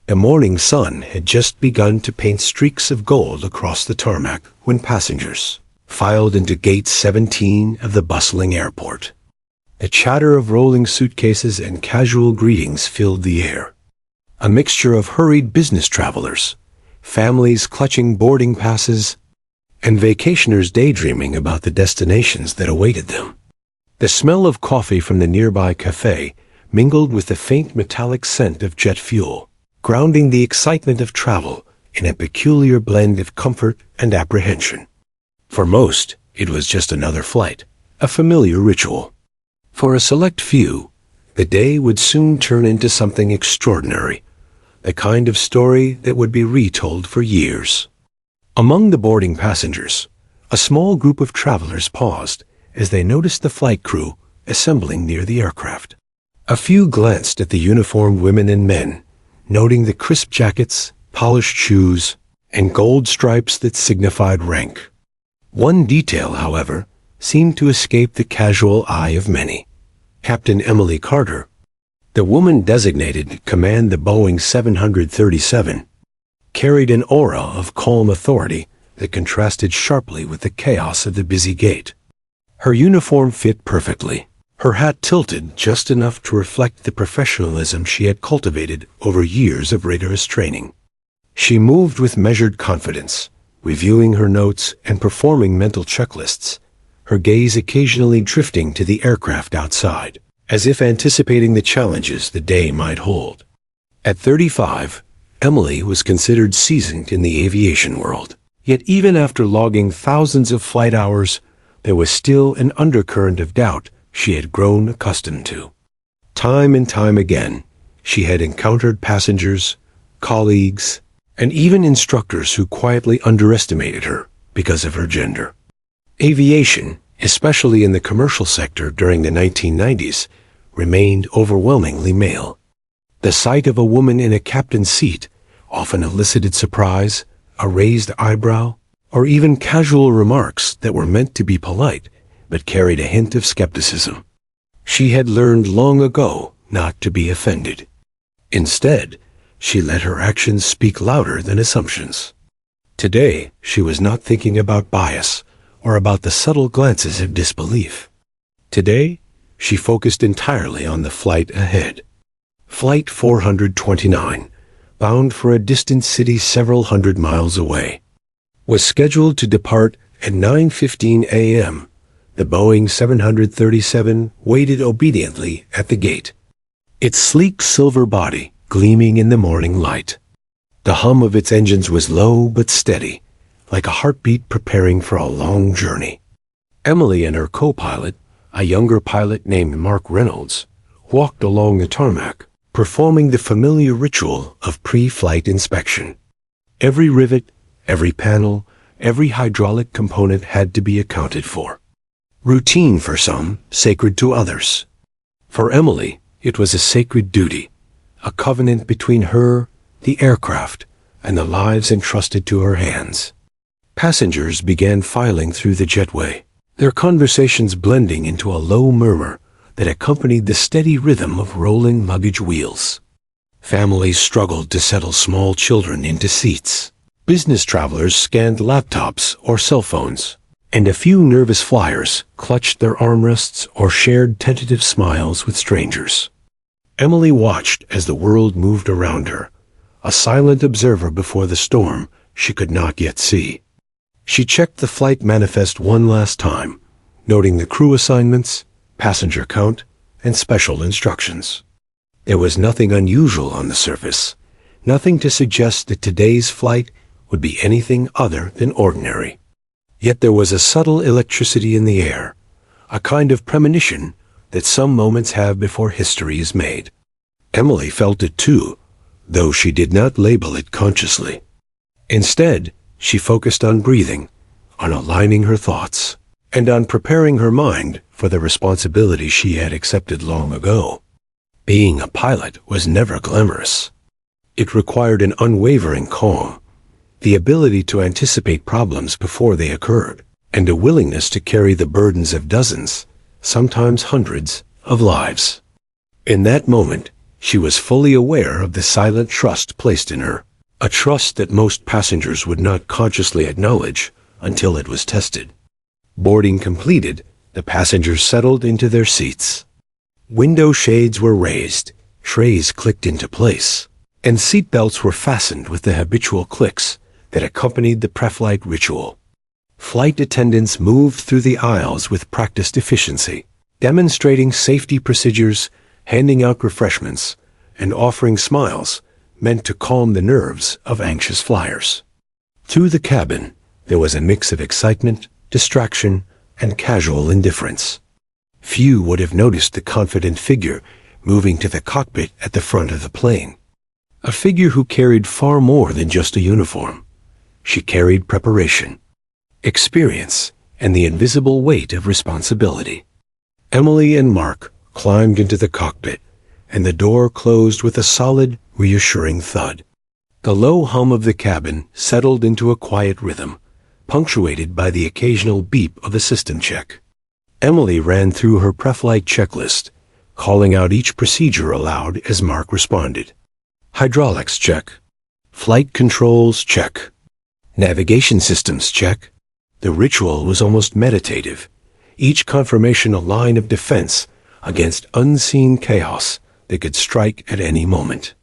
The morning sun had just begun to paint streaks of gold across the tarmac when passengers filed into Gate 17 of the bustling airport. The chatter of rolling suitcases and casual greetings filled the air. A mixture of hurried business travelers, families clutching boarding passes, and vacationers daydreaming about the destinations that awaited them. The smell of coffee from the nearby cafe mingled with the faint metallic scent of jet fuel, grounding the excitement of travel in a peculiar blend of comfort and apprehension. For most, it was just another flight, a familiar ritual. For a select few, the day would soon turn into something extraordinary, the kind of story that would be retold for years. Among the boarding passengers, a small group of travelers paused as they noticed the flight crew assembling near the aircraft. A few glanced at the uniformed women and men, noting the crisp jackets, polished shoes, and gold stripes that signified rank. One detail, however, seemed to escape the casual eye of many. Captain Emily Carter, the woman designated to command the Boeing 737, carried an aura of calm authority that contrasted sharply with the chaos of the busy gate. Her uniform fit perfectly, her hat tilted just enough to reflect the professionalism she had cultivated over years of rigorous training. She moved with measured confidence, reviewing her notes and performing mental checklists, her gaze occasionally drifting to the aircraft outside, as if anticipating the challenges the day might hold. At 35, Emily was considered seasoned in the aviation world. Yet even after logging thousands of flight hours, there was still an undercurrent of doubt she had grown accustomed to. Time and time again, she had encountered passengers, colleagues, and even instructors who quietly underestimated her because of her gender. Aviation, especially in the commercial sector during the 1990s, remained overwhelmingly male. The sight of a woman in a captain's seat often elicited surprise, a raised eyebrow, or even casual remarks that were meant to be polite but carried a hint of skepticism. She had learned long ago not to be offended. Instead, she let her actions speak louder than assumptions. Today, she was not thinking about bias or about the subtle glances of disbelief. Today, she focused entirely on the flight ahead. Flight 429, bound for a distant city several hundred miles away, was scheduled to depart at 9:15 a.m. The Boeing 737 waited obediently at the gate, its sleek silver body gleaming in the morning light. The hum of its engines was low but steady, like a heartbeat preparing for a long journey. Emily and her co-pilot, a younger pilot named Mark Reynolds, walked along the tarmac, performing the familiar ritual of pre-flight inspection. Every rivet, every panel, every hydraulic component had to be accounted for. Routine for some, sacred to others. For Emily, it was a sacred duty, a covenant between her, the aircraft, and the lives entrusted to her hands. Passengers began filing through the jetway, their conversations blending into a low murmur that accompanied the steady rhythm of rolling luggage wheels. Families struggled to settle small children into seats. Business travelers scanned laptops or cell phones, and a few nervous flyers clutched their armrests or shared tentative smiles with strangers. Emily watched as the world moved around her, a silent observer before the storm she could not yet see. She checked the flight manifest one last time, noting the crew assignments, passenger count, and special instructions. There was nothing unusual on the surface, nothing to suggest that today's flight would be anything other than ordinary. Yet there was a subtle electricity in the air, a kind of premonition that some moments have before history is made. Emily felt it too, though she did not label it consciously. Instead, she focused on breathing, on aligning her thoughts, and on preparing her mind for the responsibility she had accepted long ago. Being a pilot was never glamorous. It required an unwavering calm, the ability to anticipate problems before they occurred, and a willingness to carry the burdens of dozens, sometimes hundreds, of lives. In that moment, She was fully aware of the silent trust placed in her, a trust that most passengers would not consciously acknowledge until it was tested. Boarding completed, the passengers settled into their seats. Window shades were raised, trays clicked into place, and seatbelts were fastened with the habitual clicks that accompanied the pre-flight ritual. Flight attendants moved through the aisles with practiced efficiency, demonstrating safety procedures, handing out refreshments, and offering smiles meant to calm the nerves of anxious flyers. Through the cabin, there was a mix of excitement, distraction, and casual indifference. Few would have noticed the confident figure moving to the cockpit at the front of the plane. A figure who carried far more than just a uniform. She carried preparation, experience, and the invisible weight of responsibility. Emily and Mark climbed into the cockpit, and the door closed with a solid, reassuring thud. The low hum of the cabin settled into a quiet rhythm, punctuated by the occasional beep of a system check. Emily ran through her pre-flight checklist, calling out each procedure aloud as Mark responded. Hydraulics check. Flight controls check. Navigation systems check. The ritual was almost meditative, each confirmation a line of defense against unseen chaos that could strike at any moment.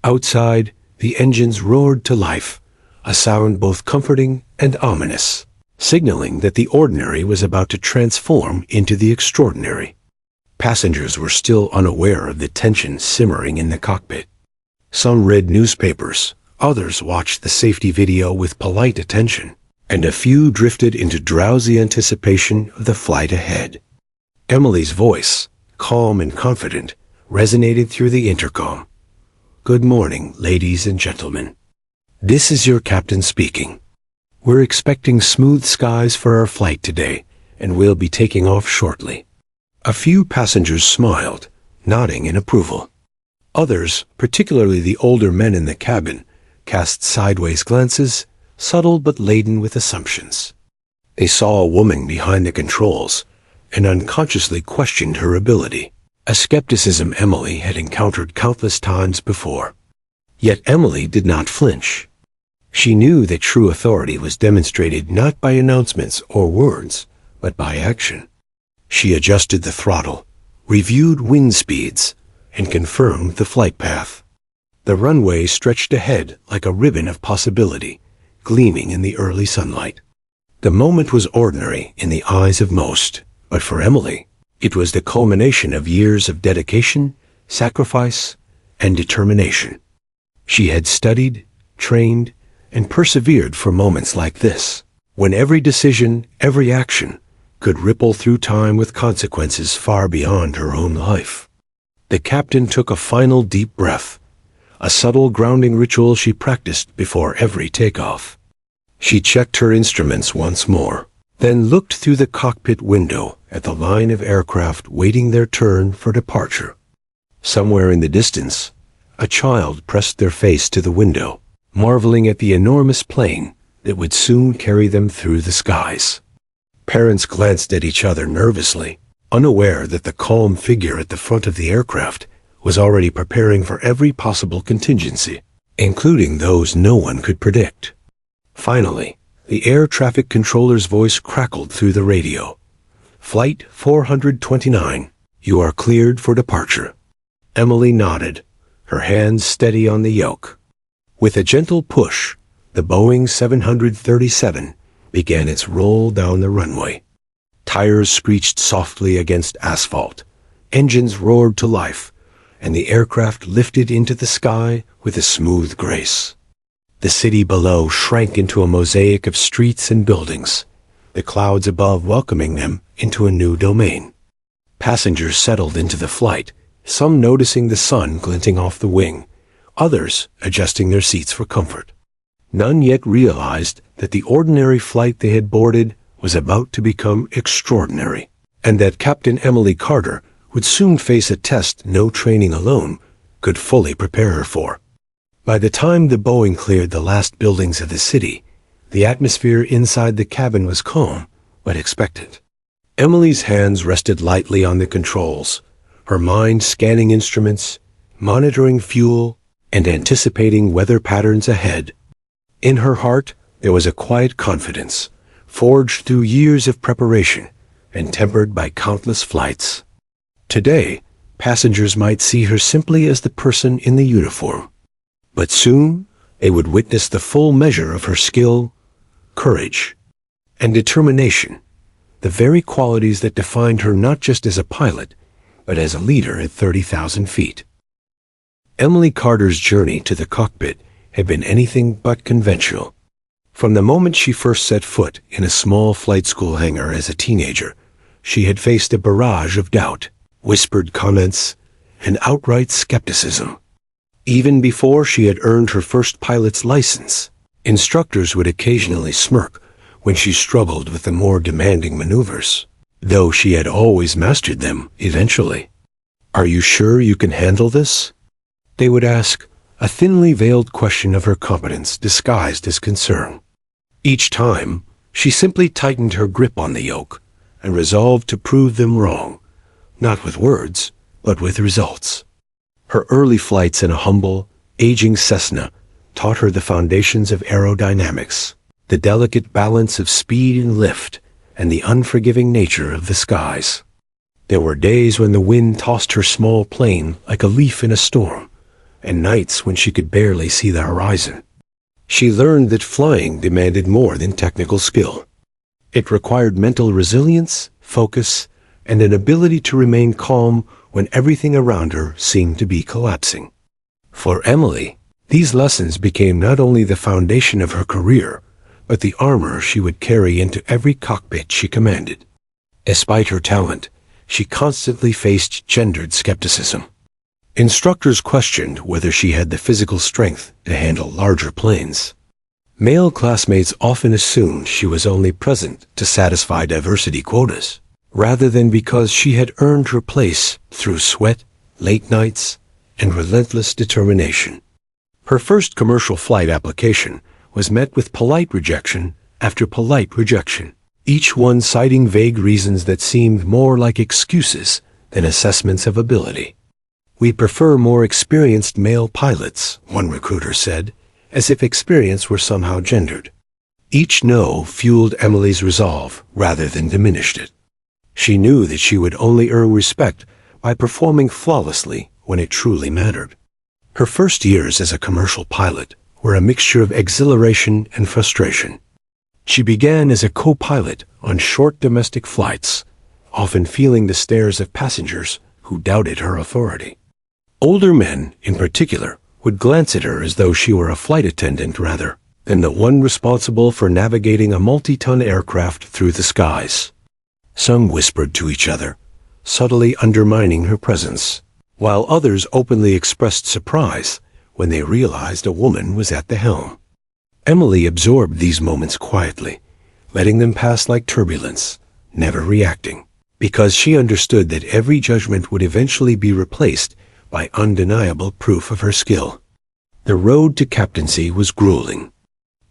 Outside, the engines roared to life, a sound both comforting and ominous, signaling that the ordinary was about to transform into the extraordinary. Passengers were still unaware of the tension simmering in the cockpit. Some read newspapers, others watched the safety video with polite attention, and a few drifted into drowsy anticipation of the flight ahead. Emily's voice, calm and confident, resonated through the intercom. Good morning, ladies and gentlemen. This is your captain speaking. We're expecting smooth skies for our flight today, and we'll be taking off shortly. A few passengers smiled, nodding in approval. Others, particularly the older men in the cabin, cast sideways glances, subtle but laden with assumptions. They saw a woman behind the controls and unconsciously questioned her ability, a skepticism Emily had encountered countless times before. Yet Emily did not flinch. She knew that true authority was demonstrated not by announcements or words, but by action. She adjusted the throttle, reviewed wind speeds, and confirmed the flight path. The runway stretched ahead like a ribbon of possibility, gleaming in the early sunlight. The moment was ordinary in the eyes of most, but for Emily, it was the culmination of years of dedication, sacrifice, and determination. She had studied, trained, and persevered for moments like this, when every decision, every action, could ripple through time with consequences far beyond her own life. The captain took a final deep breath, a subtle grounding ritual she practiced before every takeoff. She checked her instruments once more, then looked through the cockpit window at the line of aircraft waiting their turn for departure. Somewhere in the distance, a child pressed their face to the window, marveling at the enormous plane that would soon carry them through the skies. Parents glanced at each other nervously, unaware that the calm figure at the front of the aircraft was already preparing for every possible contingency, including those no one could predict. Finally, the air traffic controller's voice crackled through the radio. Flight 429, you are cleared for departure. Emily nodded, her hands steady on the yoke. With a gentle push, the Boeing 737 began its roll down the runway. Tires screeched softly against asphalt, engines roared to life, and the aircraft lifted into the sky with a smooth grace. The city below shrank into a mosaic of streets and buildings, the clouds above welcoming them into a new domain. Passengers settled into the flight, some noticing the sun glinting off the wing, others adjusting their seats for comfort. None yet realized that the ordinary flight they had boarded was about to become extraordinary, and that Captain Emily Carter would soon face a test no training alone could fully prepare her for. By the time the Boeing cleared the last buildings of the city, the atmosphere inside the cabin was calm but expectant. Emily's hands rested lightly on the controls, her mind scanning instruments, monitoring fuel, and anticipating weather patterns ahead. In her heart, there was a quiet confidence, forged through years of preparation and tempered by countless flights. Today, passengers might see her simply as the person in the uniform. But soon, they would witness the full measure of her skill, courage, and determination, the very qualities that defined her not just as a pilot, but as a leader at 30,000 feet. Emily Carter's journey to the cockpit had been anything but conventional. From the moment she first set foot in a small flight school hangar as a teenager, she had faced a barrage of doubt, whispered comments, and outright skepticism. Even before she had earned her first pilot's license, instructors would occasionally smirk when she struggled with the more demanding maneuvers, though she had always mastered them eventually. "Are you sure you can handle this?" they would ask, a thinly veiled question of her competence disguised as concern. Each time, she simply tightened her grip on the yoke and resolved to prove them wrong, not with words, but with results. Her early flights in a humble, aging Cessna taught her the foundations of aerodynamics, the delicate balance of speed and lift, and the unforgiving nature of the skies. There were days when the wind tossed her small plane like a leaf in a storm, and nights when she could barely see the horizon. She learned that flying demanded more than technical skill. It required mental resilience, focus, and an ability to remain calm when everything around her seemed to be collapsing. For Emily, these lessons became not only the foundation of her career, but the armor she would carry into every cockpit she commanded. Despite her talent, she constantly faced gendered skepticism. Instructors questioned whether she had the physical strength to handle larger planes. Male classmates often assumed she was only present to satisfy diversity quotas, rather than because she had earned her place through sweat, late nights, and relentless determination. Her first commercial flight application was met with polite rejection after polite rejection, each one citing vague reasons that seemed more like excuses than assessments of ability. "We prefer more experienced male pilots," one recruiter said, as if experience were somehow gendered. Each no fueled Emily's resolve rather than diminished it. She knew that she would only earn respect by performing flawlessly when it truly mattered. Her first years as a commercial pilot were a mixture of exhilaration and frustration. She began as a co-pilot on short domestic flights, often feeling the stares of passengers who doubted her authority. Older men, in particular, would glance at her as though she were a flight attendant rather than the one responsible for navigating a multi-ton aircraft through the skies. Some whispered to each other, subtly undermining her presence, while others openly expressed surprise when they realized a woman was at the helm. Emily absorbed these moments quietly, letting them pass like turbulence, never reacting, because she understood that every judgment would eventually be replaced by undeniable proof of her skill. The road to captaincy was grueling.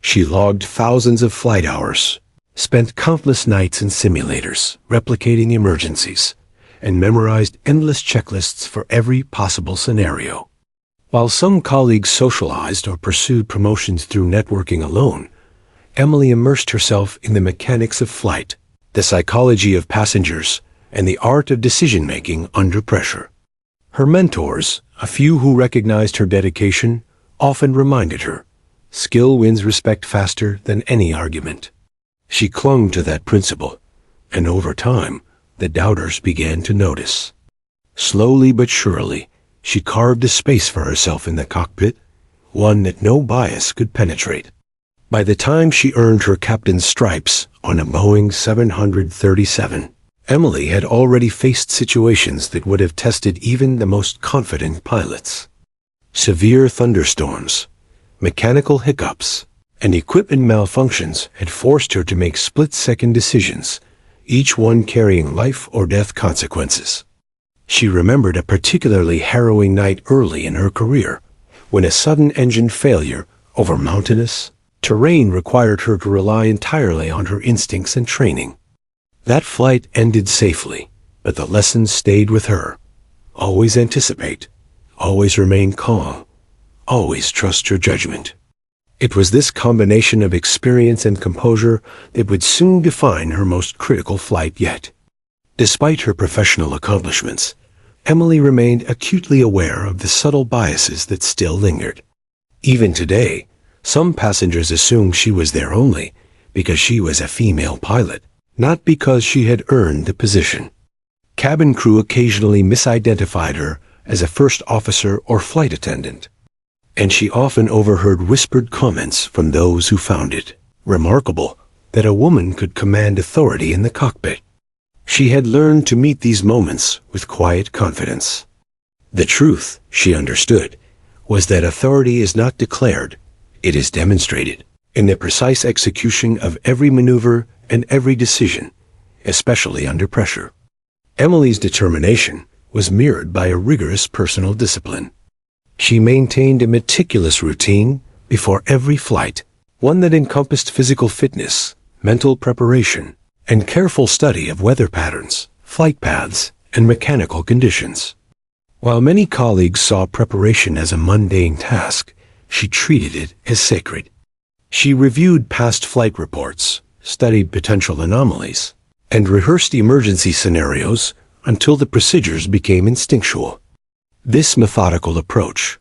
She logged thousands of flight hours, spent countless nights in simulators, replicating emergencies, and memorized endless checklists for every possible scenario. While some colleagues socialized or pursued promotions through networking alone, Emily immersed herself in the mechanics of flight, the psychology of passengers, and the art of decision-making under pressure. Her mentors, a few who recognized her dedication, often reminded her, skill wins respect faster than any argument. She clung to that principle, and over time, the doubters began to notice. Slowly but surely, she carved a space for herself in the cockpit, one that no bias could penetrate. By the time she earned her captain's stripes on a Boeing 737, Emily had already faced situations that would have tested even the most confident pilots. Severe thunderstorms, mechanical hiccups, and equipment malfunctions had forced her to make split-second decisions, each one carrying life or death consequences. She remembered a particularly harrowing night early in her career, when a sudden engine failure over mountainous terrain required her to rely entirely on her instincts and training. That flight ended safely, but the lesson stayed with her. Always anticipate, always remain calm, always trust your judgment. It was this combination of experience and composure that would soon define her most critical flight yet. Despite her professional accomplishments, Emily remained acutely aware of the subtle biases that still lingered. Even today, some passengers assumed she was there only because she was a female pilot, not because she had earned the position. Cabin crew occasionally misidentified her as a first officer or flight attendant, and she often overheard whispered comments from those who found it remarkable that a woman could command authority in the cockpit. She had learned to meet these moments with quiet confidence. The truth, she understood, was that authority is not declared, it is demonstrated in the precise execution of every maneuver and every decision, especially under pressure. Emily's determination was mirrored by a rigorous personal discipline. She maintained a meticulous routine before every flight, one that encompassed physical fitness, mental preparation, and careful study of weather patterns, flight paths, and mechanical conditions. While many colleagues saw preparation as a mundane task, she treated it as sacred. She reviewed past flight reports, studied potential anomalies, and rehearsed emergency scenarios until the procedures became instinctual. This methodical approach,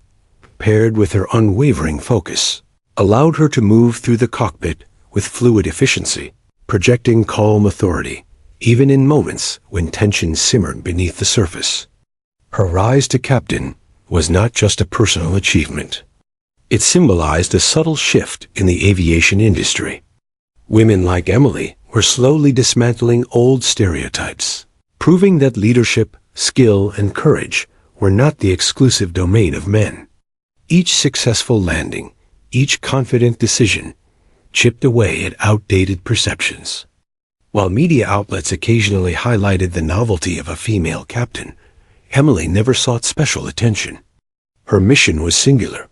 paired with her unwavering focus, allowed her to move through the cockpit with fluid efficiency, projecting calm authority, even in moments when tension simmered beneath the surface. Her rise to captain was not just a personal achievement. It symbolized a subtle shift in the aviation industry. Women like Emily were slowly dismantling old stereotypes, proving that leadership, skill, and courage were not the exclusive domain of men. Each successful landing, each confident decision, chipped away at outdated perceptions. While media outlets occasionally highlighted the novelty of a female captain, Emily never sought special attention. Her mission was singular: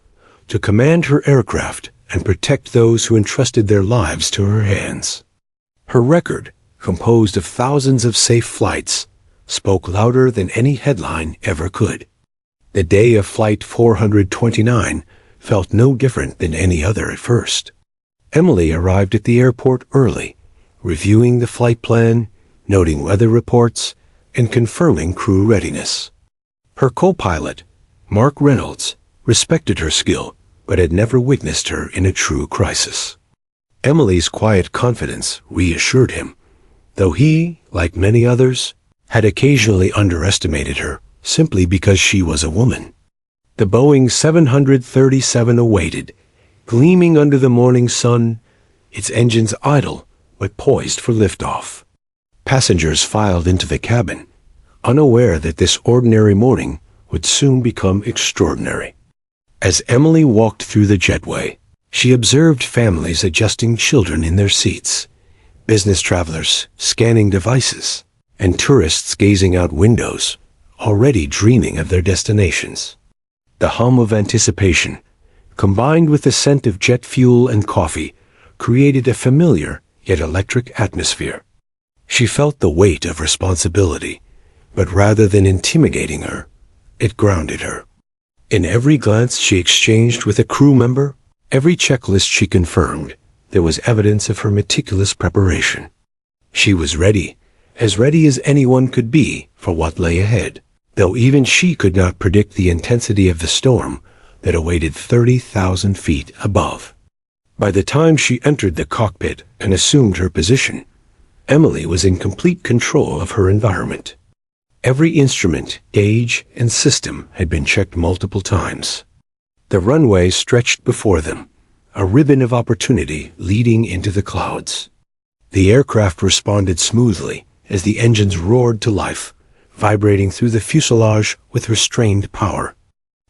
to command her aircraft and protect those who entrusted their lives to her hands. Her record, composed of thousands of safe flights, spoke louder than any headline ever could. The day of Flight 429 felt no different than any other at first. Emily arrived at the airport early, reviewing the flight plan, noting weather reports, and confirming crew readiness. Her co-pilot, Mark Reynolds, respected her skill, but had never witnessed her in a true crisis. Emily's quiet confidence reassured him, though he, like many others, had occasionally underestimated her simply because she was a woman. The Boeing 737 awaited, gleaming under the morning sun, its engines idle but poised for liftoff. Passengers filed into the cabin, unaware that this ordinary morning would soon become extraordinary. As Emily walked through the jetway, she observed families adjusting children in their seats, business travelers scanning devices, and tourists gazing out windows, already dreaming of their destinations. The hum of anticipation, combined with the scent of jet fuel and coffee, created a familiar yet electric atmosphere. She felt the weight of responsibility, but rather than intimidating her, it grounded her. In every glance she exchanged with a crew member, every checklist she confirmed, there was evidence of her meticulous preparation. She was ready as anyone could be for what lay ahead, though even she could not predict the intensity of the storm that awaited 30,000 feet above. By the time she entered the cockpit and assumed her position, Emily was in complete control of her environment. Every instrument, gauge, and system had been checked multiple times. The runway stretched before them, a ribbon of opportunity leading into the clouds. The aircraft responded smoothly as the engines roared to life, vibrating through the fuselage with restrained power.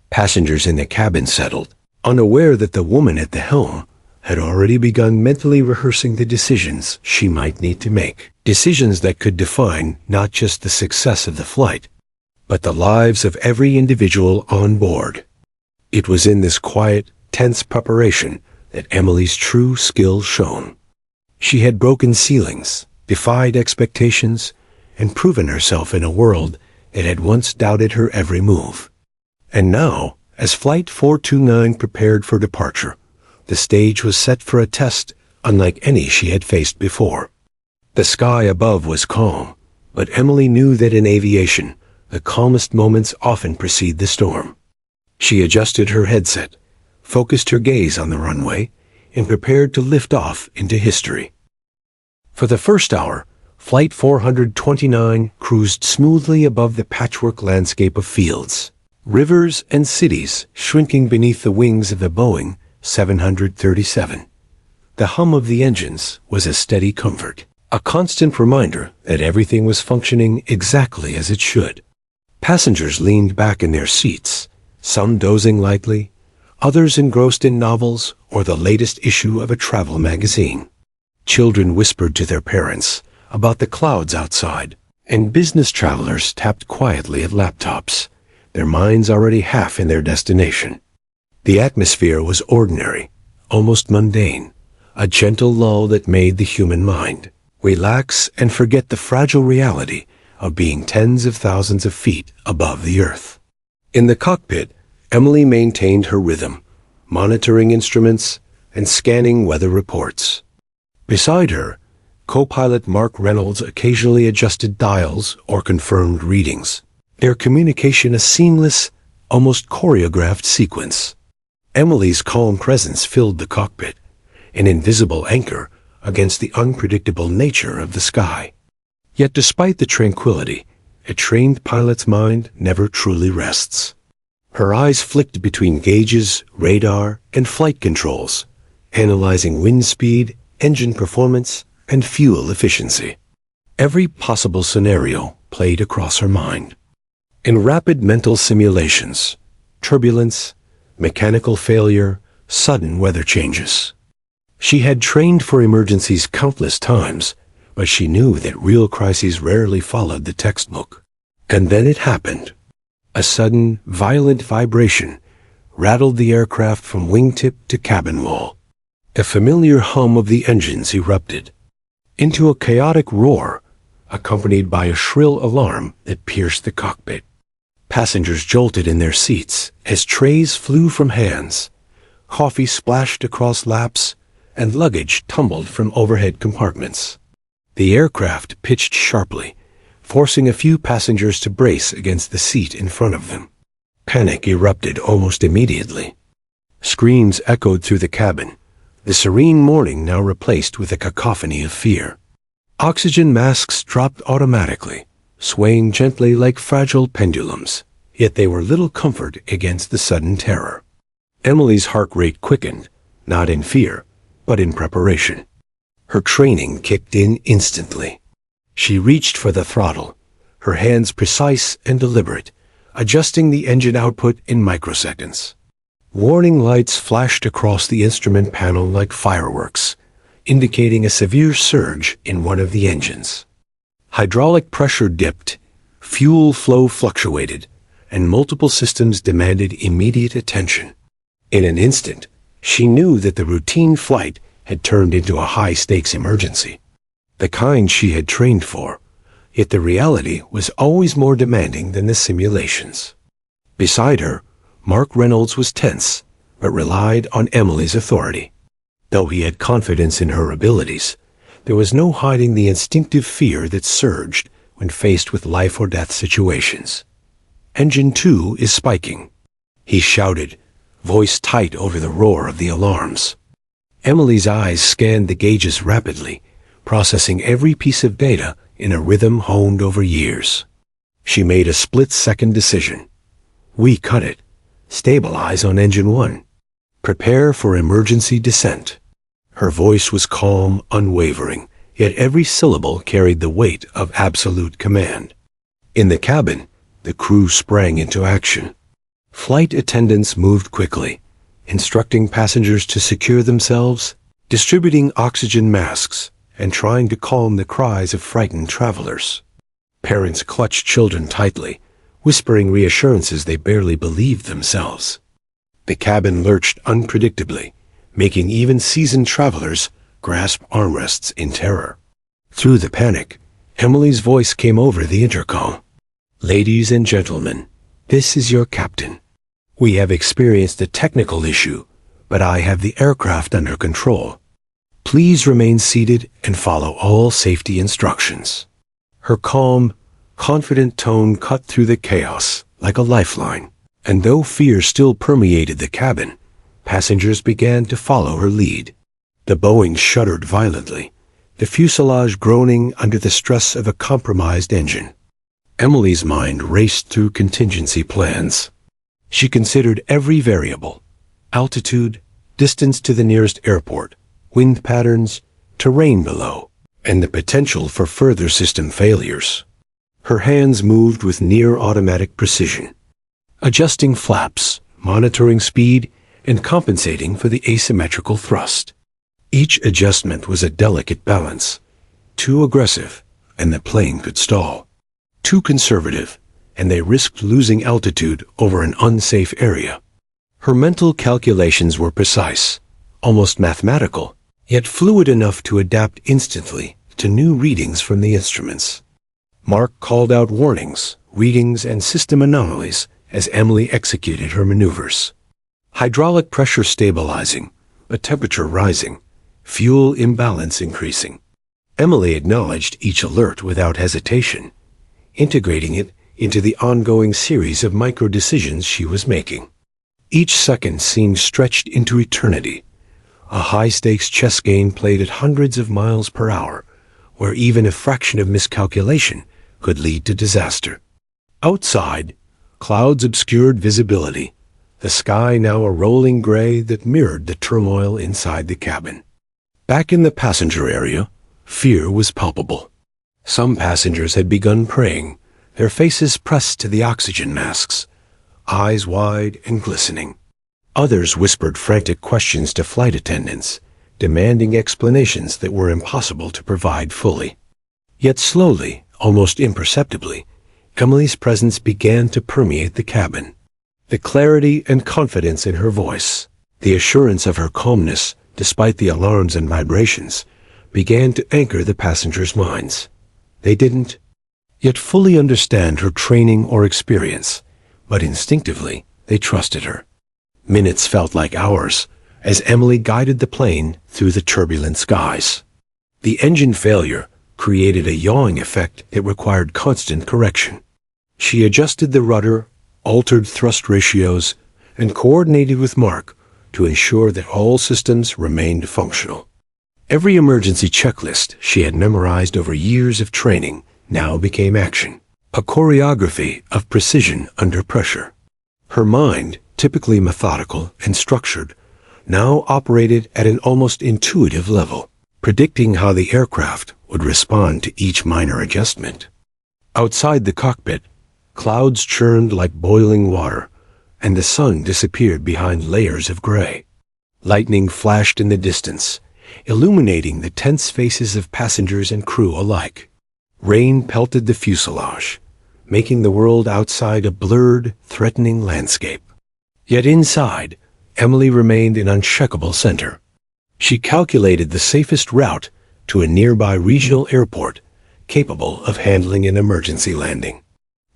Passengers in the cabin settled, unaware that the woman at the helm had already begun mentally rehearsing the decisions she might need to make. Decisions that could define not just the success of the flight, but the lives of every individual on board. It was in this quiet, tense preparation that Emily's true skill shone. She had broken ceilings, defied expectations, and proven herself in a world that had once doubted her every move. And now, as Flight 429 prepared for departure, the stage was set for a test unlike any she had faced before. The sky above was calm, but Emily knew that in aviation, the calmest moments often precede the storm. She adjusted her headset, focused her gaze on the runway, and prepared to lift off into history. For the first hour, Flight 429 cruised smoothly above the patchwork landscape of fields, rivers, and cities shrinking beneath the wings of the Boeing 737. The hum of the engines was a steady comfort, a constant reminder that everything was functioning exactly as it should. Passengers leaned back in their seats, some dozing lightly, others engrossed in novels or the latest issue of a travel magazine. Children whispered to their parents about the clouds outside, and business travelers tapped quietly at laptops, their minds already half in their destination. The atmosphere was ordinary, almost mundane, a gentle lull that made the human mind relax and forget the fragile reality of being tens of thousands of feet above the earth. In the cockpit, Emily maintained her rhythm, monitoring instruments and scanning weather reports. Beside her, co-pilot Mark Reynolds occasionally adjusted dials or confirmed readings, their communication a seamless, almost choreographed sequence. Emily's calm presence filled the cockpit, an invisible anchor against the unpredictable nature of the sky. Yet despite the tranquility, a trained pilot's mind never truly rests. Her eyes flicked between gauges, radar, and flight controls, analyzing wind speed, engine performance, and fuel efficiency. Every possible scenario played across her mind. In rapid mental simulations, turbulence, mechanical failure, sudden weather changes. She had trained for emergencies countless times, but she knew that real crises rarely followed the textbook. And then it happened. A sudden, violent vibration rattled the aircraft from wingtip to cabin wall. A familiar hum of the engines erupted into a chaotic roar, accompanied by a shrill alarm that pierced the cockpit. Passengers jolted in their seats as trays flew from hands, coffee splashed across laps, and luggage tumbled from overhead compartments. The aircraft pitched sharply, forcing a few passengers to brace against the seat in front of them. Panic erupted almost immediately. Screams echoed through the cabin, the serene morning now replaced with a cacophony of fear. Oxygen masks dropped automatically, swaying gently like fragile pendulums, yet they were little comfort against the sudden terror. Emily's heart rate quickened, not in fear, but in preparation. Her training kicked in instantly. She reached for the throttle, her hands precise and deliberate, adjusting the engine output in microseconds. Warning lights flashed across the instrument panel like fireworks, indicating a severe surge in one of the engines. Hydraulic pressure dipped, fuel flow fluctuated, and multiple systems demanded immediate attention. In an instant, she knew that the routine flight had turned into a high-stakes emergency, the kind she had trained for, yet the reality was always more demanding than the simulations. Beside her, Mark Reynolds was tense, but relied on Emily's authority. Though he had confidence in her abilities, there was no hiding the instinctive fear that surged when faced with life-or-death situations. "Engine 2 is spiking," he shouted, voice tight over the roar of the alarms. Emily's eyes scanned the gauges rapidly, processing every piece of data in a rhythm honed over years. She made a split-second decision. "We cut it. Stabilize on engine 1. Prepare for emergency descent." Her voice was calm, unwavering, yet every syllable carried the weight of absolute command. In the cabin, the crew sprang into action. Flight attendants moved quickly, instructing passengers to secure themselves, distributing oxygen masks, and trying to calm the cries of frightened travelers. Parents clutched children tightly, whispering reassurances they barely believed themselves. The cabin lurched unpredictably, making even seasoned travelers grasp armrests in terror. Through the panic, Emily's voice came over the intercom. "Ladies and gentlemen, this is your captain. We have experienced a technical issue, but I have the aircraft under control. Please remain seated and follow all safety instructions." Her calm, confident tone cut through the chaos like a lifeline, and though fear still permeated the cabin, passengers began to follow her lead. The Boeing shuddered violently, the fuselage groaning under the stress of a compromised engine. Emily's mind raced through contingency plans. She considered every variable: altitude, distance to the nearest airport, wind patterns, terrain below, and the potential for further system failures. Her hands moved with near-automatic precision, adjusting flaps, monitoring speed, and compensating for the asymmetrical thrust. Each adjustment was a delicate balance. Too aggressive, and the plane could stall. Too conservative, and they risked losing altitude over an unsafe area. Her mental calculations were precise, almost mathematical, yet fluid enough to adapt instantly to new readings from the instruments. Mark called out warnings, readings, and system anomalies as Emily executed her maneuvers. Hydraulic pressure stabilizing, but temperature rising, fuel imbalance increasing. Emily acknowledged each alert without hesitation, integrating it into the ongoing series of micro-decisions she was making. Each second seemed stretched into eternity, a high-stakes chess game played at hundreds of miles per hour, where even a fraction of miscalculation could lead to disaster. Outside, clouds obscured visibility, the sky now a rolling gray that mirrored the turmoil inside the cabin. Back in the passenger area, fear was palpable. Some passengers had begun praying, their faces pressed to the oxygen masks, eyes wide and glistening. Others whispered frantic questions to flight attendants, demanding explanations that were impossible to provide fully. Yet slowly, almost imperceptibly, Emily's presence began to permeate the cabin. The clarity and confidence in her voice, the assurance of her calmness despite the alarms and vibrations, began to anchor the passengers' minds. They didn't yet fully understand her training or experience, but instinctively they trusted her. Minutes felt like hours as Emily guided the plane through the turbulent skies. The engine failure created a yawing effect that required constant correction. She adjusted the rudder, altered thrust ratios, and coordinated with Mark to ensure that all systems remained functional. Every emergency checklist she had memorized over years of training now became action, a choreography of precision under pressure. Her mind, typically methodical and structured, now operated at an almost intuitive level, predicting how the aircraft would respond to each minor adjustment. Outside the cockpit, clouds churned like boiling water, and the sun disappeared behind layers of gray. Lightning flashed in the distance, illuminating the tense faces of passengers and crew alike. Rain pelted the fuselage, making the world outside a blurred, threatening landscape. Yet inside, Emily remained in unshakable center. She calculated the safest route to a nearby regional airport capable of handling an emergency landing.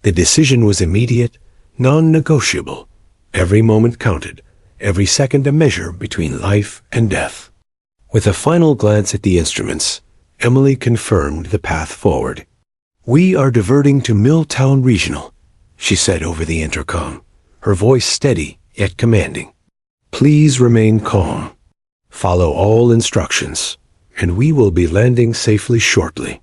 The decision was immediate, non-negotiable. Every moment counted, every second a measure between life and death. With a final glance at the instruments, Emily confirmed the path forward. "We are diverting to Milltown Regional," she said over the intercom, her voice steady yet commanding. "Please remain calm. Follow all instructions, and we will be landing safely shortly."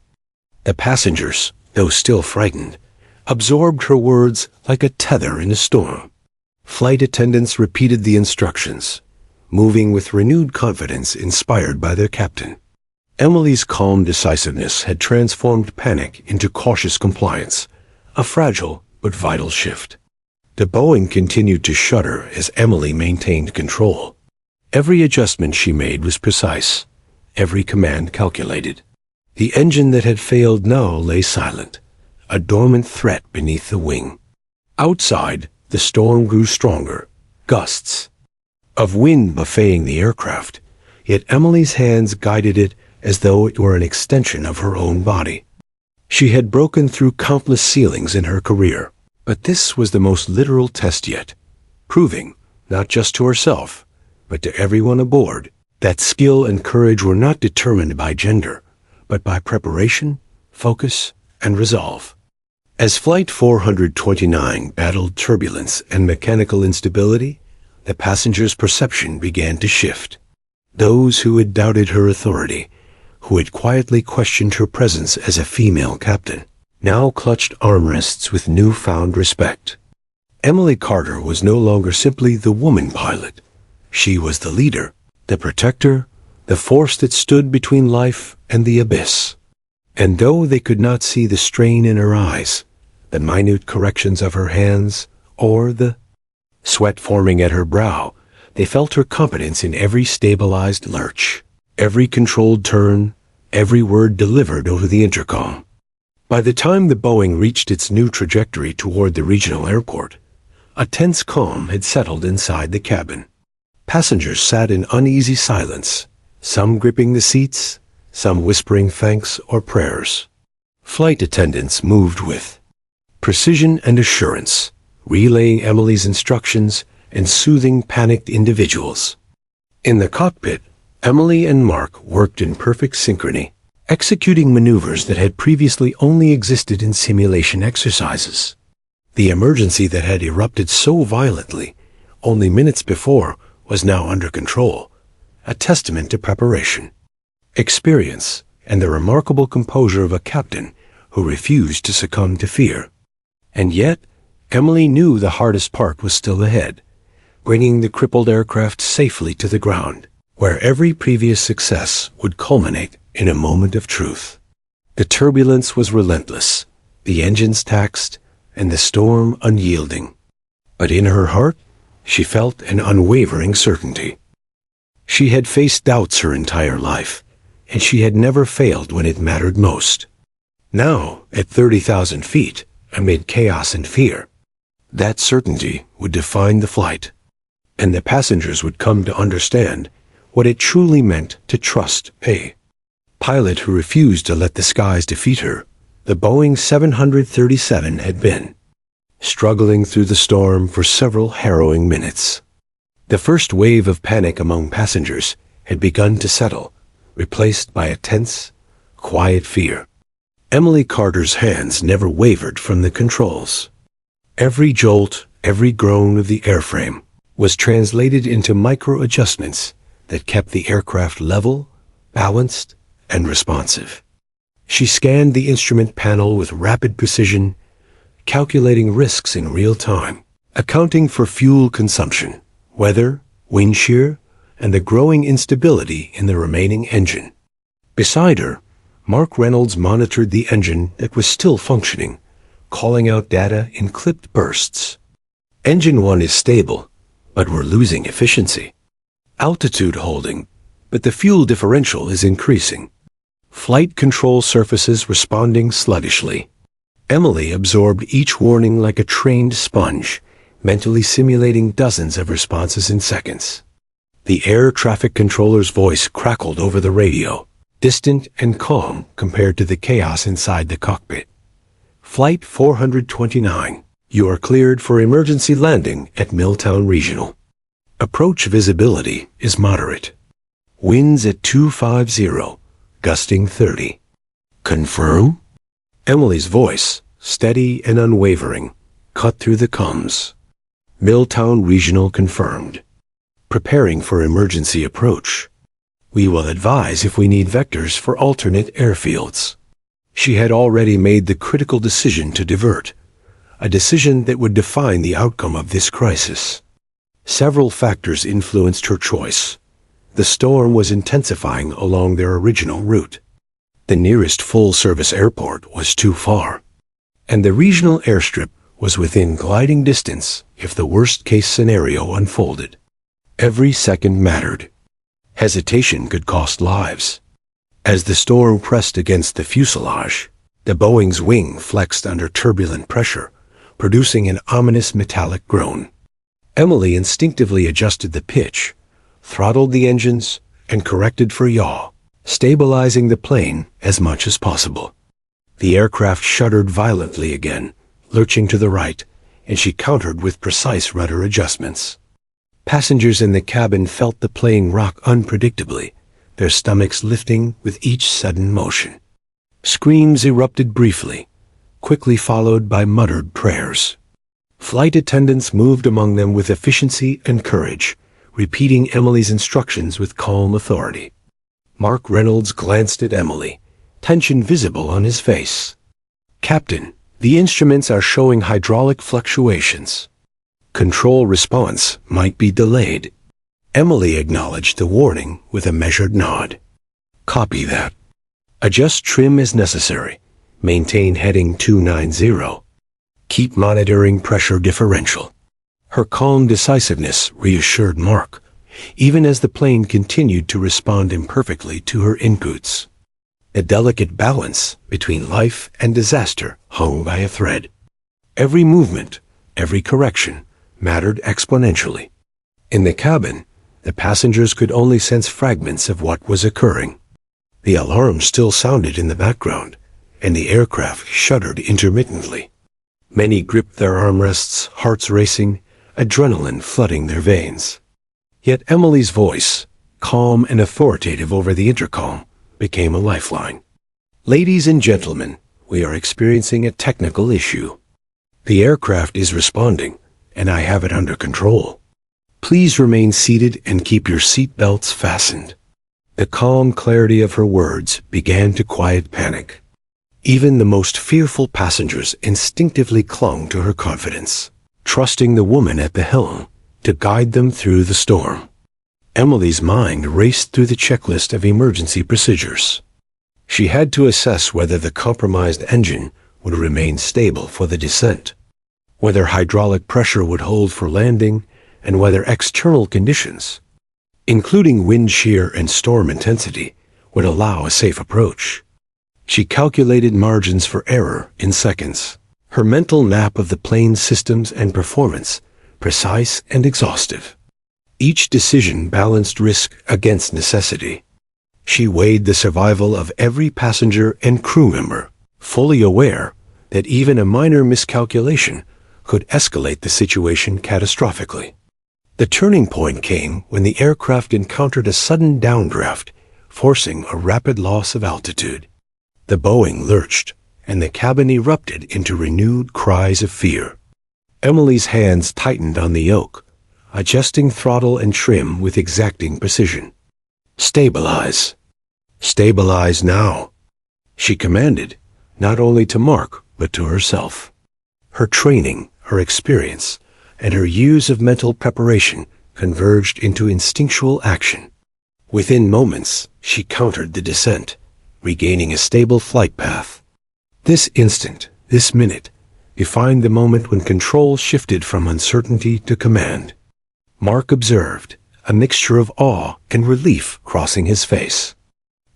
The passengers, though still frightened, absorbed her words like a tether in a storm. Flight attendants repeated the instructions, moving with renewed confidence inspired by their captain. Emily's calm decisiveness had transformed panic into cautious compliance, a fragile but vital shift. The Boeing continued to shudder as Emily maintained control. Every adjustment she made was precise, every command calculated. The engine that had failed now lay silent, a dormant threat beneath the wing. Outside, the storm grew stronger, gusts of wind buffeting the aircraft, yet Emily's hands guided it as though it were an extension of her own body. She had broken through countless ceilings in her career, but this was the most literal test yet. proving, not just to herself, but to everyone aboard, that skill and courage were not determined by gender, but by preparation, focus, and resolve. As Flight 429 battled turbulence and mechanical instability, the passengers' perception began to shift. Those who had doubted her authority, who had quietly questioned her presence as a female captain, now clutched armrests with newfound respect. Emily Carter was no longer simply the woman pilot. She was the leader, the protector, the force that stood between life and the abyss. And though they could not see the strain in her eyes, the minute corrections of her hands, or the sweat forming at her brow, they felt her competence in every stabilized lurch, every controlled turn, every word delivered over the intercom. By the time the Boeing reached its new trajectory toward the regional airport, a tense calm had settled inside the cabin. Passengers sat in uneasy silence, some gripping the seats, some whispering thanks or prayers. Flight attendants moved with precision and assurance, relaying Emily's instructions and soothing panicked individuals. In the cockpit, Emily and Mark worked in perfect synchrony, executing maneuvers that had previously only existed in simulation exercises. The emergency that had erupted so violently only minutes before was now under control, a testament to preparation, experience, and the remarkable composure of a captain who refused to succumb to fear. And yet, Emily knew the hardest part was still ahead, bringing the crippled aircraft safely to the ground, where every previous success would culminate in a moment of truth. The turbulence was relentless, the engines taxed, and the storm unyielding. But in her heart, she felt an unwavering certainty. She had faced doubts her entire life, and she had never failed when it mattered most. Now, at 30,000 feet, amid chaos and fear, that certainty would define the flight, and the passengers would come to understand what it truly meant to trust a pilot who refused to let the skies defeat her. The Boeing 737 had been struggling through the storm for several harrowing minutes. The first wave of panic among passengers had begun to settle, replaced by a tense, quiet fear. Emily Carter's hands never wavered from the controls. Every jolt, every groan of the airframe was translated into micro-adjustments that kept the aircraft level, balanced, and responsive. She scanned the instrument panel with rapid precision, calculating risks in real time, accounting for fuel consumption, weather, wind shear, and the growing instability in the remaining engine. Beside her, Mark Reynolds monitored the engine that was still functioning, calling out data in clipped bursts. Engine 1 is stable, but we're losing efficiency. Altitude holding, but the fuel differential is increasing. Flight control surfaces responding sluggishly. Emily absorbed each warning like a trained sponge, mentally simulating dozens of responses in seconds. The air traffic controller's voice crackled over the radio, distant and calm compared to the chaos inside the cockpit. Flight 429, you are cleared for emergency landing at Milltown Regional. Approach visibility is moderate. Winds at 250, gusting 30. Confirm? Emily's voice, steady and unwavering, cut through the comms. Milltown Regional confirmed. Preparing for emergency approach. We will advise if we need vectors for alternate airfields. She had already made the critical decision to divert, a decision that would define the outcome of this crisis. Several factors influenced her choice. The storm was intensifying along their original route. The nearest full-service airport was too far, and the regional airstrip was within gliding distance if the worst-case scenario unfolded. Every second mattered. Hesitation could cost lives. As the storm pressed against the fuselage, the Boeing's wing flexed under turbulent pressure, producing an ominous metallic groan. Emily instinctively adjusted the pitch, throttled the engines, and corrected for yaw, stabilizing the plane as much as possible. The aircraft shuddered violently again, lurching to the right, and she countered with precise rudder adjustments. Passengers in the cabin felt the plane rock unpredictably, their stomachs lifting with each sudden motion. Screams erupted briefly, quickly followed by muttered prayers. Flight attendants moved among them with efficiency and courage, repeating Emily's instructions with calm authority. Mark Reynolds glanced at Emily, tension visible on his face. "Captain, the instruments are showing hydraulic fluctuations. Control response might be delayed." Emily acknowledged the warning with a measured nod. "Copy that. Adjust trim as necessary. Maintain heading 290. Keep monitoring pressure differential." Her calm decisiveness reassured Mark, even as the plane continued to respond imperfectly to her inputs. A delicate balance between life and disaster hung by a thread. Every movement, every correction, mattered exponentially. In the cabin, the passengers could only sense fragments of what was occurring. The alarm still sounded in the background, and the aircraft shuddered intermittently. Many gripped their armrests, hearts racing, adrenaline flooding their veins. Yet Emily's voice, calm and authoritative over the intercom, became a lifeline. "Ladies and gentlemen, we are experiencing a technical issue. The aircraft is responding, and I have it under control. Please remain seated and keep your seat belts fastened." The calm clarity of her words began to quiet panic. Even the most fearful passengers instinctively clung to her confidence, trusting the woman at the helm to guide them through the storm. Emily's mind raced through the checklist of emergency procedures. She had to assess whether the compromised engine would remain stable for the descent, whether hydraulic pressure would hold for landing, and whether external conditions, including wind shear and storm intensity, would allow a safe approach. She calculated margins for error in seconds, her mental map of the plane's systems and performance precise and exhaustive. Each decision balanced risk against necessity. She weighed the survival of every passenger and crew member, fully aware that even a minor miscalculation could escalate the situation catastrophically. The turning point came when the aircraft encountered a sudden downdraft, forcing a rapid loss of altitude. The Boeing lurched, and the cabin erupted into renewed cries of fear. Emily's hands tightened on the yoke, adjusting throttle and trim with exacting precision. "Stabilize. Stabilize now," she commanded, not only to Mark, but to herself. Her training, her experience, and her years of mental preparation converged into instinctual action. Within moments, she countered the descent, regaining a stable flight path. This instant, this minute, defined the moment when control shifted from uncertainty to command. Mark observed, a mixture of awe and relief crossing his face.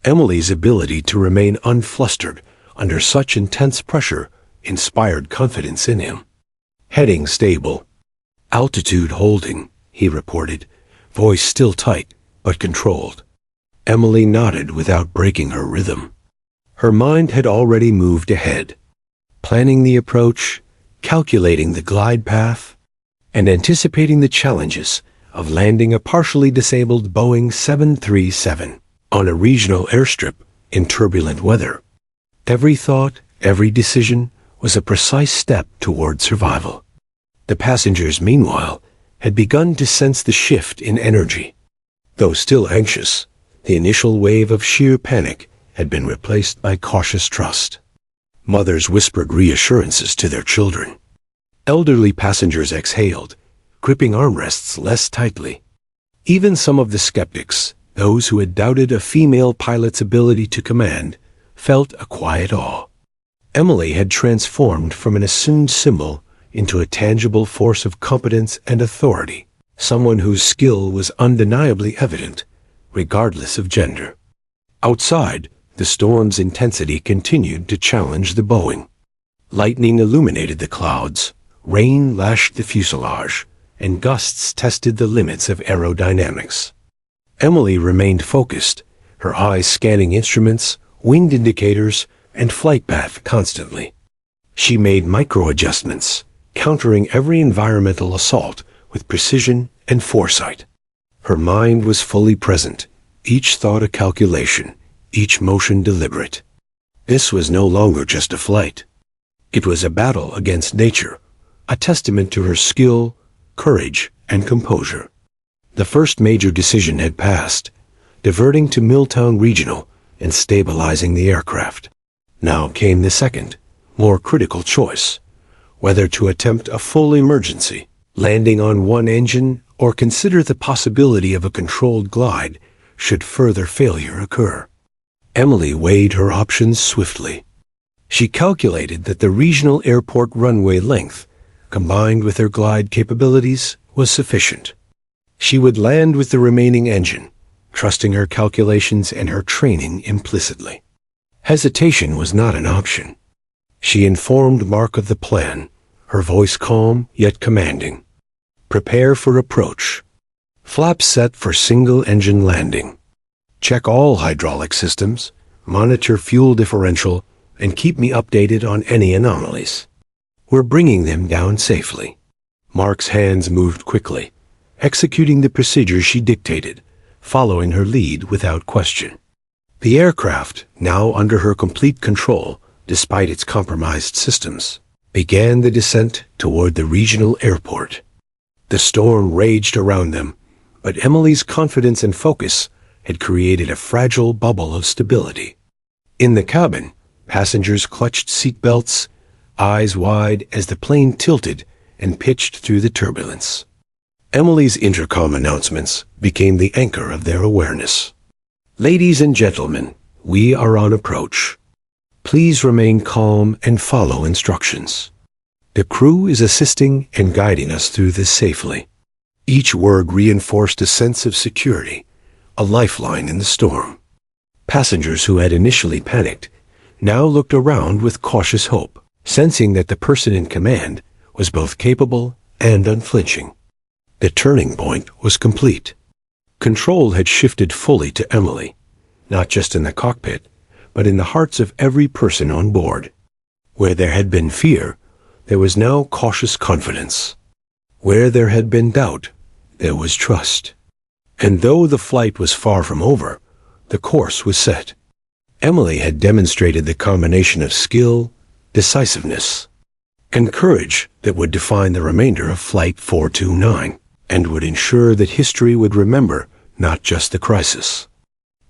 Emily's ability to remain unflustered under such intense pressure inspired confidence in him. "Heading stable. Altitude holding," he reported, voice still tight but controlled. Emily nodded without breaking her rhythm. Her mind had already moved ahead, planning the approach, calculating the glide path, and anticipating the challenges of landing a partially disabled Boeing 737 on a regional airstrip in turbulent weather. Every thought, every decision was a precise step toward survival. The passengers, meanwhile, had begun to sense the shift in energy. Though still anxious, the initial wave of sheer panic had been replaced by cautious trust. Mothers whispered reassurances to their children. Elderly passengers exhaled, gripping armrests less tightly. Even some of the skeptics, those who had doubted a female pilot's ability to command, felt a quiet awe. Emily had transformed from an assumed symbol into a tangible force of competence and authority, someone whose skill was undeniably evident, regardless of gender. Outside, the storm's intensity continued to challenge the Boeing. Lightning illuminated the clouds, rain lashed the fuselage, and gusts tested the limits of aerodynamics. Emily remained focused, her eyes scanning instruments, wind indicators, and flight path constantly. She made micro-adjustments, countering every environmental assault with precision and foresight. Her mind was fully present, each thought a calculation, each motion deliberate. This was no longer just a flight. It was a battle against nature, a testament to her skill, courage, and composure. The first major decision had passed, diverting to Milltown Regional and stabilizing the aircraft. Now came the second, more critical choice, whether to attempt a full emergency, landing on one engine, or consider the possibility of a controlled glide should further failure occur. Emily weighed her options swiftly. She calculated that the regional airport runway length, combined with her glide capabilities, was sufficient. She would land with the remaining engine, trusting her calculations and her training implicitly. Hesitation was not an option. She informed Mark of the plan, her voice calm yet commanding. Prepare for approach. Flaps set for single-engine landing. Check all hydraulic systems, monitor fuel differential, and keep me updated on any anomalies. We're bringing them down safely. Mark's hands moved quickly, executing the procedure she dictated, following her lead without question. The aircraft, now under her complete control, despite its compromised systems, began the descent toward the regional airport. The storm raged around them, but Emily's confidence and focus had created a fragile bubble of stability. In the cabin, passengers clutched seatbelts, eyes wide as the plane tilted and pitched through the turbulence. Emily's intercom announcements became the anchor of their awareness. Ladies and gentlemen, we are on approach. Please remain calm and follow instructions. The crew is assisting and guiding us through this safely. Each word reinforced a sense of security, a lifeline in the storm. Passengers who had initially panicked now looked around with cautious hope, sensing that the person in command was both capable and unflinching. The turning point was complete. Control had shifted fully to Emily, not just in the cockpit, but in the hearts of every person on board. Where there had been fear, there was now cautious confidence. Where there had been doubt, there was trust. And though the flight was far from over, the course was set. Emily had demonstrated the combination of skill, decisiveness, and courage that would define the remainder of Flight 429, and would ensure that history would remember not just the crisis,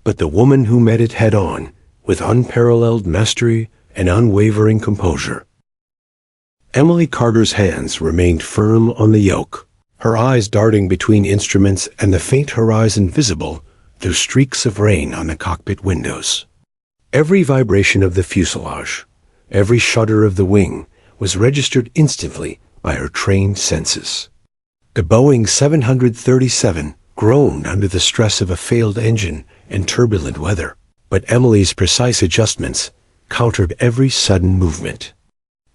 but the woman who met it head-on, with unparalleled mastery and unwavering composure. Emily Carter's hands remained firm on the yoke, her eyes darting between instruments and the faint horizon visible through streaks of rain on the cockpit windows. Every vibration of the fuselage, every shudder of the wing, was registered instantly by her trained senses. The Boeing 737 groaned under the stress of a failed engine and turbulent weather, but Emily's precise adjustments countered every sudden movement.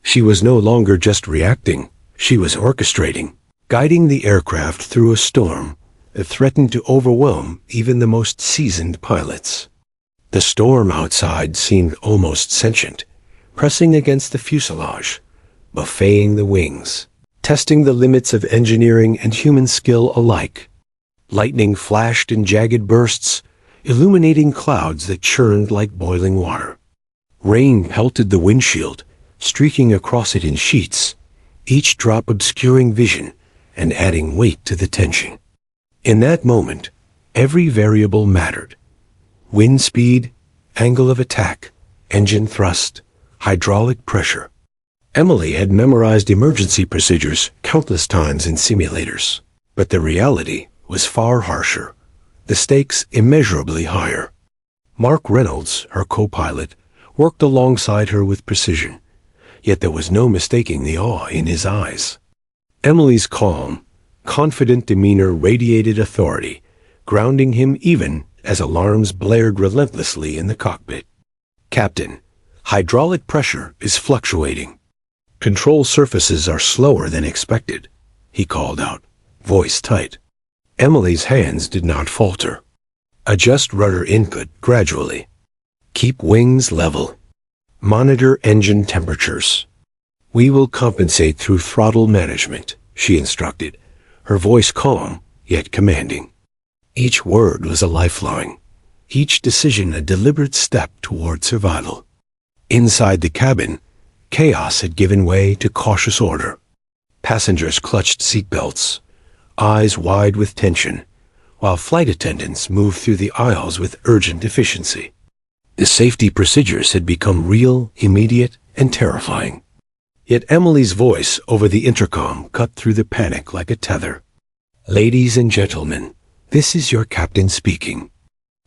She was no longer just reacting, she was orchestrating, guiding the aircraft through a storm that threatened to overwhelm even the most seasoned pilots. The storm outside seemed almost sentient, pressing against the fuselage, buffeting the wings, testing the limits of engineering and human skill alike. Lightning flashed in jagged bursts, illuminating clouds that churned like boiling water. Rain pelted the windshield, streaking across it in sheets, each drop obscuring vision and adding weight to the tension. In that moment, every variable mattered. Wind speed, angle of attack, engine thrust, hydraulic pressure. Emily had memorized emergency procedures countless times in simulators, but the reality was far harsher, the stakes immeasurably higher. Mark Reynolds, her co-pilot, worked alongside her with precision, yet there was no mistaking the awe in his eyes. Emily's calm, confident demeanor radiated authority, grounding him even as alarms blared relentlessly in the cockpit. "Captain, hydraulic pressure is fluctuating. Control surfaces are slower than expected," he called out, voice tight. Emily's hands did not falter. "Adjust rudder input gradually. Keep wings level. Monitor engine temperatures. "We will compensate through throttle management," she instructed, her voice calm yet commanding. Each word was a lifeline, each decision a deliberate step toward survival. Inside the cabin, chaos had given way to cautious order. Passengers clutched seatbelts, eyes wide with tension, while flight attendants moved through the aisles with urgent efficiency. The safety procedures had become real, immediate, and terrifying. Yet Emily's voice over the intercom cut through the panic like a tether. "Ladies and gentlemen, this is your captain speaking.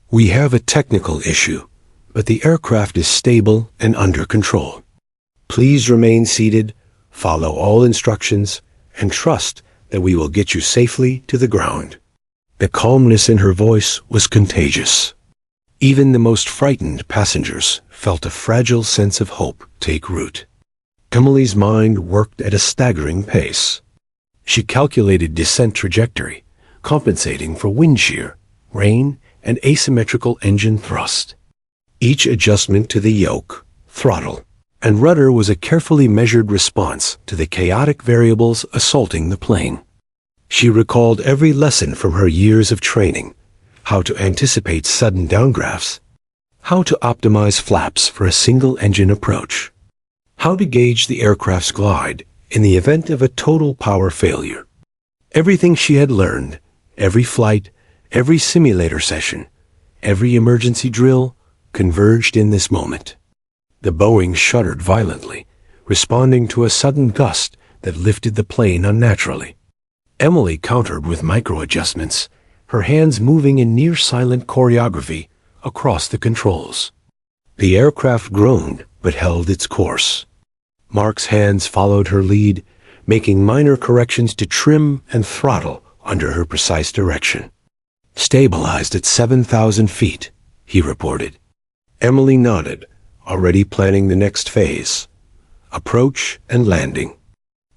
We have a technical issue, but the aircraft is stable and under control. Please remain seated, follow all instructions, and trust that we will get you safely to the ground." The calmness in her voice was contagious. Even the most frightened passengers felt a fragile sense of hope take root. Emily's mind worked at a staggering pace. She calculated descent trajectory, compensating for wind shear, rain, and asymmetrical engine thrust. Each adjustment to the yoke, throttle, and rudder was a carefully measured response to the chaotic variables assaulting the plane. She recalled every lesson from her years of training: how to anticipate sudden downdrafts, how to optimize flaps for a single-engine approach, how to gauge the aircraft's glide in the event of a total power failure. Everything she had learned, every flight, every simulator session, every emergency drill, converged in this moment. The Boeing shuddered violently, responding to a sudden gust that lifted the plane unnaturally. Emily countered with micro-adjustments, her hands moving in near-silent choreography across the controls. The aircraft groaned but held its course. Mark's hands followed her lead, making minor corrections to trim and throttle under her precise direction. "Stabilized at 7,000 feet, he reported. Emily nodded, already planning the next phase: approach and landing.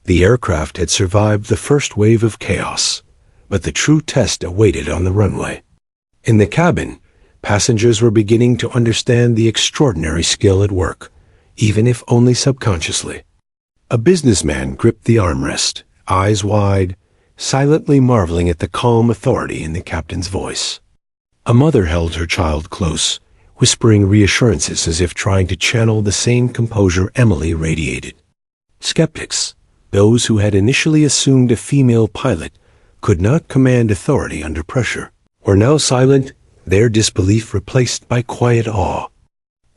The aircraft had survived the first wave of chaos, but the true test awaited on the runway. In the cabin, passengers were beginning to understand the extraordinary skill at work, even if only subconsciously. A businessman gripped the armrest, eyes wide, silently marveling at the calm authority in the captain's voice. A mother held her child close, whispering reassurances as if trying to channel the same composure Emily radiated. Skeptics, those who had initially assumed a female pilot could not command authority under pressure, were now silent, their disbelief replaced by quiet awe.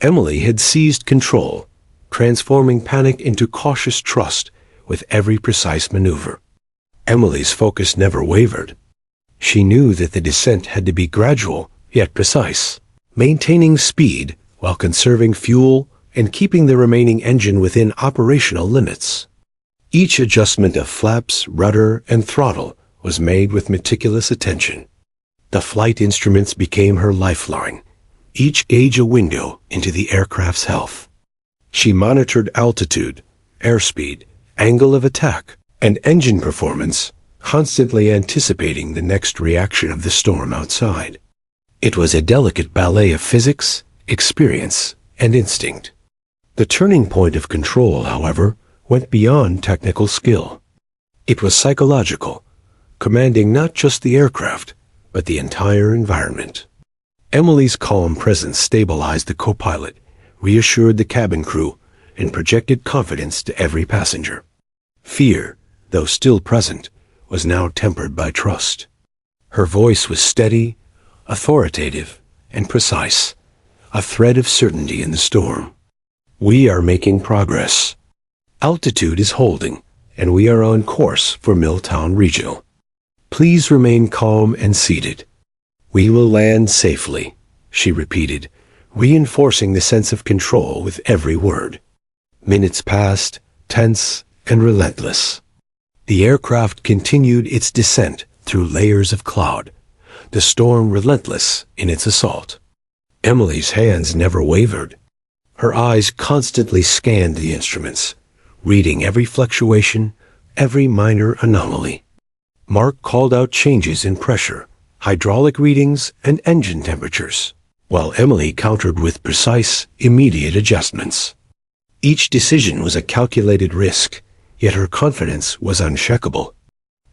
Emily had seized control, transforming panic into cautious trust with every precise maneuver. Emily's focus never wavered. She knew that the descent had to be gradual yet precise, maintaining speed while conserving fuel and keeping the remaining engine within operational limits. Each adjustment of flaps, rudder, and throttle was made with meticulous attention. The flight instruments became her lifeline, each gauge a window into the aircraft's health. She monitored altitude, airspeed, angle of attack, and engine performance, constantly anticipating the next reaction of the storm outside. It was a delicate ballet of physics, experience, and instinct. The turning point of control, however, went beyond technical skill. It was psychological, commanding not just the aircraft, but the entire environment. Emily's calm presence stabilized the co-pilot, reassured the cabin crew, and projected confidence to every passenger. Fear, though still present, was now tempered by trust. Her voice was steady, authoritative, and precise, a thread of certainty in the storm. "We are making progress. Altitude is holding, and we are on course for Milltown Regional. Please remain calm and seated. We will land safely," she repeated, reinforcing the sense of control with every word. Minutes passed, tense and relentless. The aircraft continued its descent through layers of cloud, the storm relentless in its assault. Emily's hands never wavered. Her eyes constantly scanned the instruments, reading every fluctuation, every minor anomaly. Mark called out changes in pressure, hydraulic readings, and engine temperatures, while Emily countered with precise, immediate adjustments. Each decision was a calculated risk, yet her confidence was unshakable.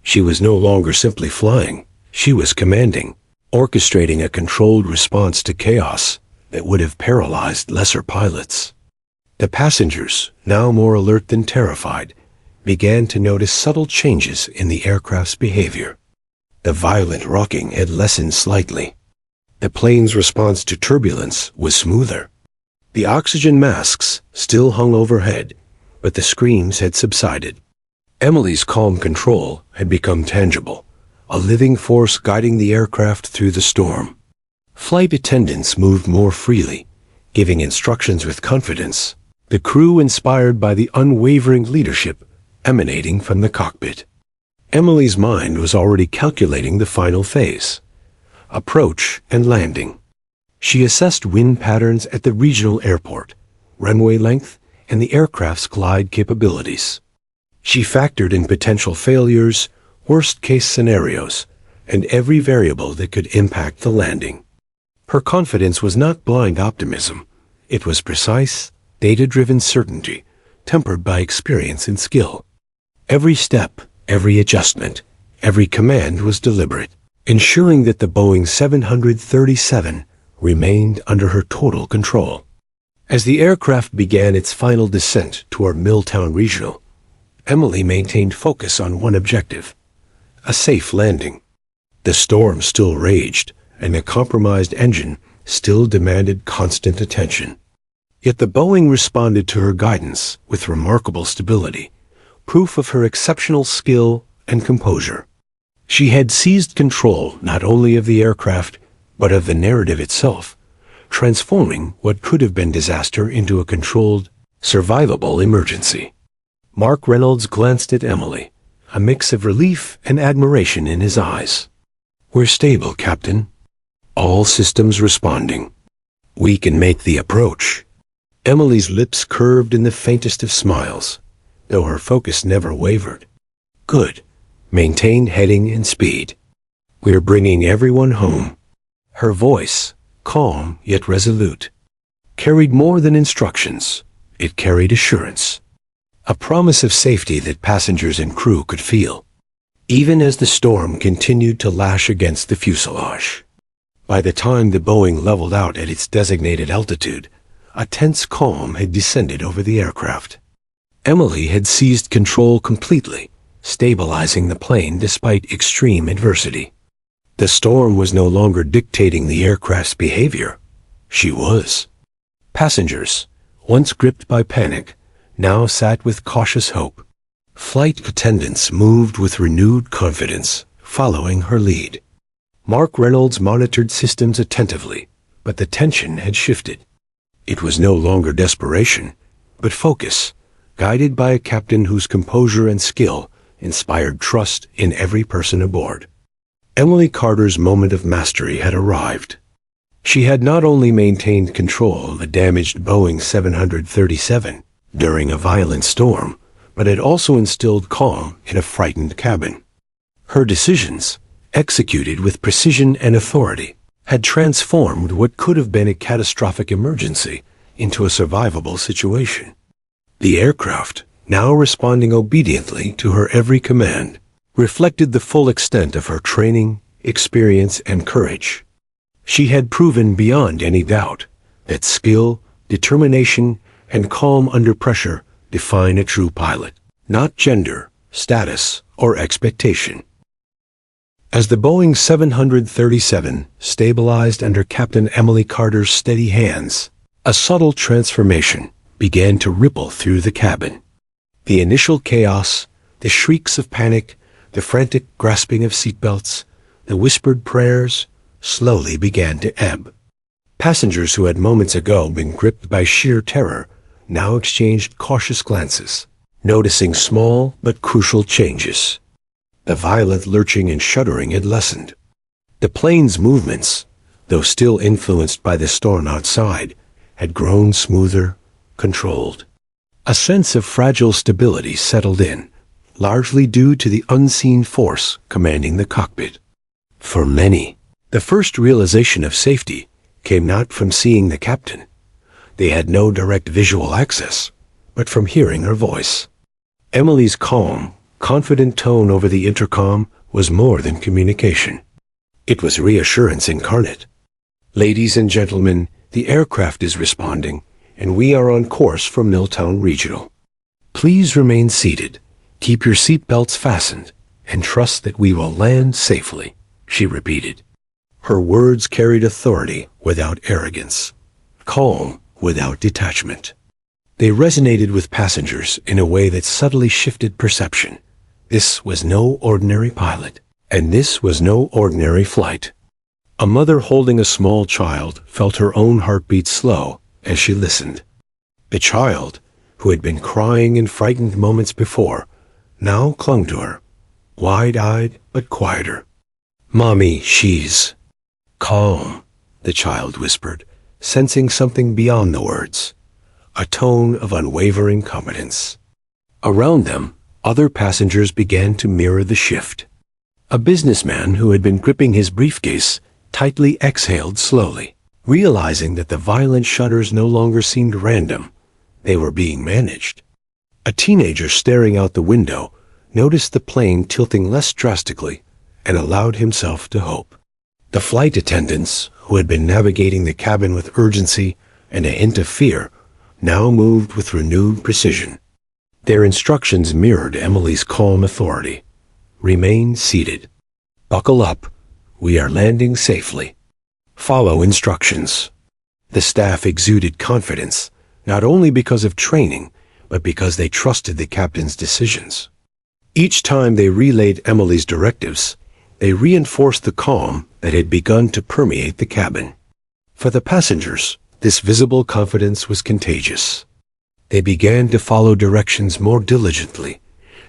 She was no longer simply flying. She was commanding, orchestrating a controlled response to chaos that would have paralyzed lesser pilots. The passengers, now more alert than terrified, began to notice subtle changes in the aircraft's behavior. The violent rocking had lessened slightly. The plane's response to turbulence was smoother. The oxygen masks still hung overhead, but the screams had subsided. Emily's calm control had become tangible, a living force guiding the aircraft through the storm. Flight attendants moved more freely, giving instructions with confidence, the crew inspired by the unwavering leadership emanating from the cockpit. Emily's mind was already calculating the final phase: approach and landing. She assessed wind patterns at the regional airport, runway length, and the aircraft's glide capabilities. She factored in potential failures, worst-case scenarios, and every variable that could impact the landing. Her confidence was not blind optimism. It was precise, data-driven certainty, tempered by experience and skill. Every step, every adjustment, every command was deliberate, ensuring that the Boeing 737 remained under her total control. As the aircraft began its final descent toward Milltown Regional, Emily maintained focus on one objective: a safe landing. The storm still raged, and the compromised engine still demanded constant attention. Yet the Boeing responded to her guidance with remarkable stability, proof of her exceptional skill and composure. She had seized control not only of the aircraft, but of the narrative itself, transforming what could have been disaster into a controlled, survivable emergency. Mark Reynolds glanced at Emily, a mix of relief and admiration in his eyes. "We're stable, Captain. All systems responding. We can make the approach." Emily's lips curved in the faintest of smiles, though her focus never wavered. "Good. Maintain heading and speed. We're bringing everyone home." Her voice, calm yet resolute, carried more than instructions. It carried assurance, a promise of safety that passengers and crew could feel, even as the storm continued to lash against the fuselage. By the time the Boeing leveled out at its designated altitude, a tense calm had descended over the aircraft. Emily had seized control completely, stabilizing the plane despite extreme adversity. The storm was no longer dictating the aircraft's behavior. She was. Passengers, once gripped by panic, now sat with cautious hope. Flight attendants moved with renewed confidence, following her lead. Mark Reynolds monitored systems attentively, but the tension had shifted. It was no longer desperation, but focus, guided by a captain whose composure and skill inspired trust in every person aboard. Emily Carter's moment of mastery had arrived. She had not only maintained control of a damaged Boeing 737 during a violent storm, but had also instilled calm in a frightened cabin. Her decisions, executed with precision and authority, had transformed what could have been a catastrophic emergency into a survivable situation. The aircraft, now responding obediently to her every command, reflected the full extent of her training, experience, and courage. She had proven beyond any doubt that skill, determination, and calm under pressure define a true pilot, not gender, status, or expectation. As the Boeing 737 stabilized under Captain Emily Carter's steady hands, a subtle transformation began to ripple through the cabin. The initial chaos, the shrieks of panic, the frantic grasping of seatbelts, the whispered prayers, slowly began to ebb. Passengers who had moments ago been gripped by sheer terror now exchanged cautious glances, noticing small but crucial changes. The violent lurching and shuddering had lessened. The plane's movements, though still influenced by the storm outside, had grown smoother, controlled. A sense of fragile stability settled in, largely due to the unseen force commanding the cockpit. For many, the first realization of safety came not from seeing the captain. They had no direct visual access, but from hearing her voice. Emily's calm, confident tone over the intercom was more than communication. It was reassurance incarnate. "Ladies and gentlemen, the aircraft is responding, and we are on course for Milltown Regional. Please remain seated, keep your seatbelts fastened, and trust that we will land safely," she repeated. Her words carried authority without arrogance, calm without detachment. They resonated with passengers in a way that subtly shifted perception. This was no ordinary pilot, and this was no ordinary flight. A mother holding a small child felt her own heartbeat slow as she listened. The child, who had been crying in frightened moments before, now clung to her, wide-eyed but quieter. "Mommy, she's calm," the child whispered, sensing something beyond the words, a tone of unwavering confidence. Around them, other passengers began to mirror the shift. A businessman who had been gripping his briefcase tightly exhaled slowly, realizing that the violent shudders no longer seemed random. They were being managed. A teenager staring out the window noticed the plane tilting less drastically and allowed himself to hope. The flight attendants, who had been navigating the cabin with urgency and a hint of fear, now moved with renewed precision. Their instructions mirrored Emily's calm authority. "Remain seated. Buckle up. We are landing safely. Follow instructions." The staff exuded confidence, not only because of training, but because they trusted the captain's decisions. Each time they relayed Emily's directives, they reinforced the calm that had begun to permeate the cabin. For the passengers, this visible confidence was contagious. They began to follow directions more diligently,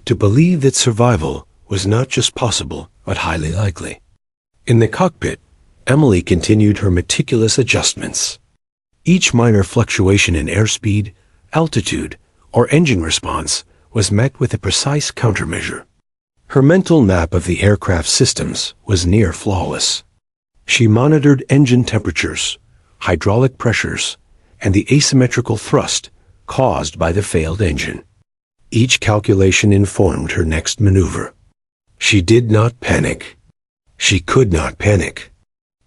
to believe that survival was not just possible, but highly likely. In the cockpit, Emily continued her meticulous adjustments. Each minor fluctuation in airspeed, altitude, or engine response was met with a precise countermeasure. Her mental map of the aircraft systems was near flawless. She monitored engine temperatures, hydraulic pressures, and the asymmetrical thrust caused by the failed engine. Each calculation informed her next maneuver. She did not panic. She could not panic.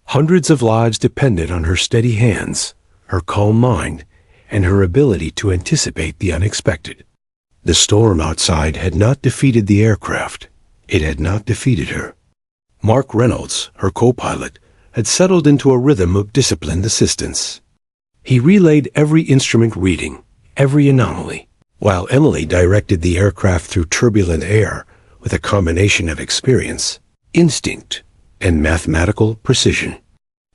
Hundreds of lives depended on her steady hands, her calm mind, and her ability to anticipate the unexpected. The storm outside had not defeated the aircraft. It had not defeated her. Mark Reynolds, her co-pilot, had settled into a rhythm of disciplined assistance. He relayed every instrument reading, every anomaly, while Emily directed the aircraft through turbulent air with a combination of experience, instinct, and mathematical precision.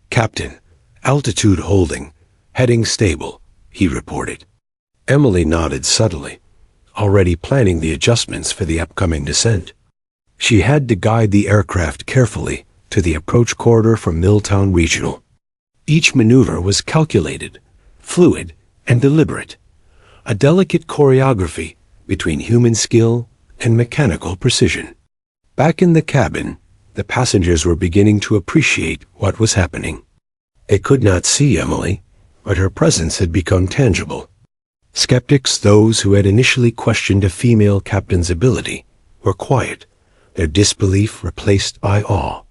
"Captain, altitude holding, heading stable," he reported. Emily nodded subtly, already planning the adjustments for the upcoming descent. She had to guide the aircraft carefully to the approach corridor from Milltown Regional. Each maneuver was calculated, fluid, and deliberate, a delicate choreography between human skill and mechanical precision. Back in the cabin, the passengers were beginning to appreciate what was happening. They could not see Emily, but her presence had become tangible. Skeptics, those who had initially questioned a female captain's ability, were quiet, their disbelief replaced by awe.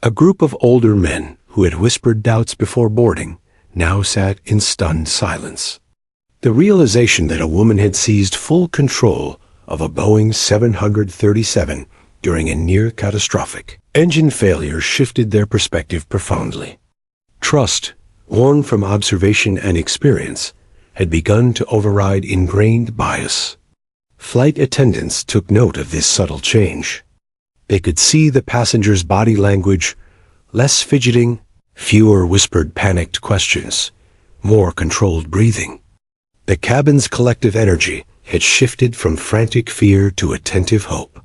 A group of older men who had whispered doubts before boarding now sat in stunned silence. The realization that a woman had seized full control of a Boeing 737 during a near-catastrophic engine failure shifted their perspective profoundly. Trust, born from observation and experience, had begun to override ingrained bias. Flight attendants took note of this subtle change. They could see the passengers' body language, less fidgeting, fewer whispered panicked questions, more controlled breathing. The cabin's collective energy had shifted from frantic fear to attentive hope.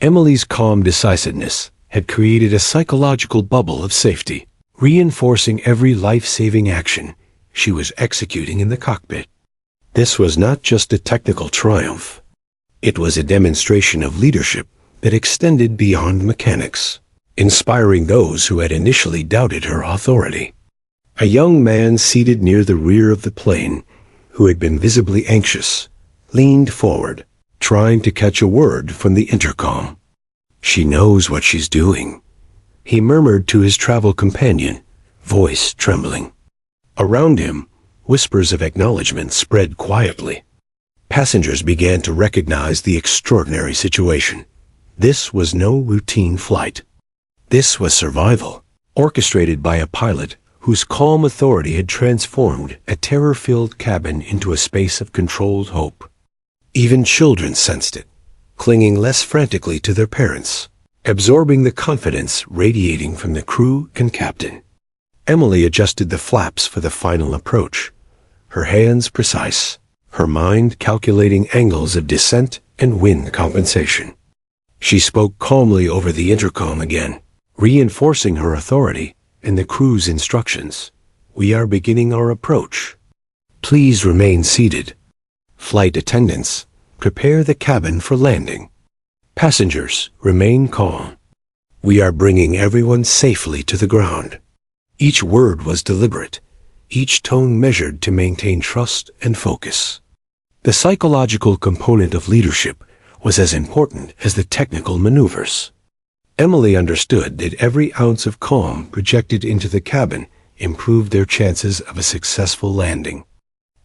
Emily's calm decisiveness had created a psychological bubble of safety, reinforcing every life-saving action she was executing in the cockpit. This was not just a technical triumph. It was a demonstration of leadership that extended beyond mechanics, inspiring those who had initially doubted her authority. A young man seated near the rear of the plane, who had been visibly anxious, leaned forward, trying to catch a word from the intercom. "She knows what she's doing," he murmured to his travel companion, voice trembling. Around him, whispers of acknowledgement spread quietly. Passengers began to recognize the extraordinary situation. This was no routine flight. This was survival, orchestrated by a pilot whose calm authority had transformed a terror-filled cabin into a space of controlled hope. Even children sensed it, clinging less frantically to their parents, absorbing the confidence radiating from the crew and captain. Emily adjusted the flaps for the final approach, her hands precise, her mind calculating angles of descent and wind compensation. She spoke calmly over the intercom again, reinforcing her authority and the crew's instructions. "We are beginning our approach. Please remain seated. Flight attendants, prepare the cabin for landing. Passengers, remain calm. We are bringing everyone safely to the ground." Each word was deliberate, each tone measured to maintain trust and focus. The psychological component of leadership was as important as the technical maneuvers. Emily understood that every ounce of calm projected into the cabin improved their chances of a successful landing.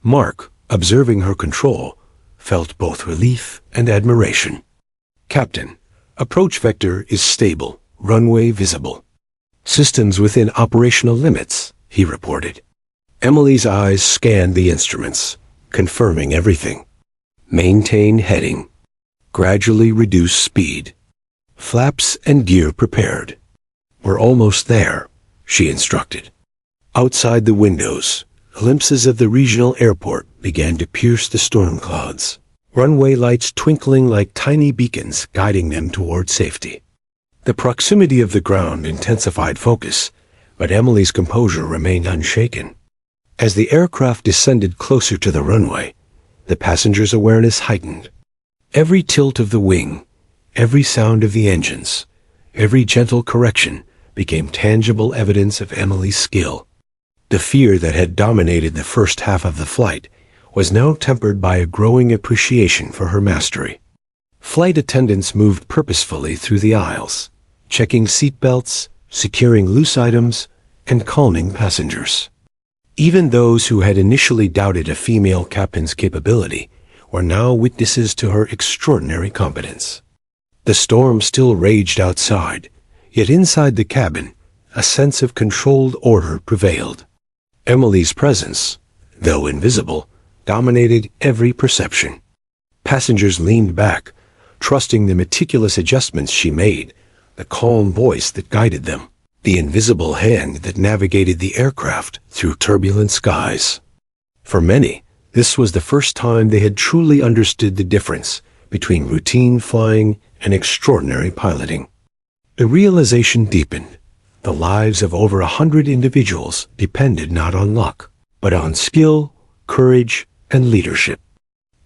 Mark, observing her control, felt both relief and admiration. "Captain, approach vector is stable, runway visible. Systems within operational limits," he reported. Emily's eyes scanned the instruments, confirming everything. "Maintain heading. Gradually reduce speed. Flaps and gear prepared." "We're almost there," she instructed. Outside the windows, glimpses of the regional airport began to pierce the storm clouds, runway lights twinkling like tiny beacons guiding them toward safety. The proximity of the ground intensified focus, but Emily's composure remained unshaken. As the aircraft descended closer to the runway, the passengers' awareness heightened. Every tilt of the wing, every sound of the engines, every gentle correction became tangible evidence of Emily's skill. The fear that had dominated the first half of the flight was now tempered by a growing appreciation for her mastery. Flight attendants moved purposefully through the aisles, checking seatbelts, securing loose items, and calming passengers. Even those who had initially doubted a female captain's capability were now witnesses to her extraordinary competence. The storm still raged outside, yet inside the cabin, a sense of controlled order prevailed. Emily's presence, though invisible, dominated every perception. Passengers leaned back, trusting the meticulous adjustments she made, the calm voice that guided them, the invisible hand that navigated the aircraft through turbulent skies. For many, this was the first time they had truly understood the difference between routine flying and extraordinary piloting. The realization deepened. The lives of over 100 individuals depended not on luck, but on skill, courage, and leadership.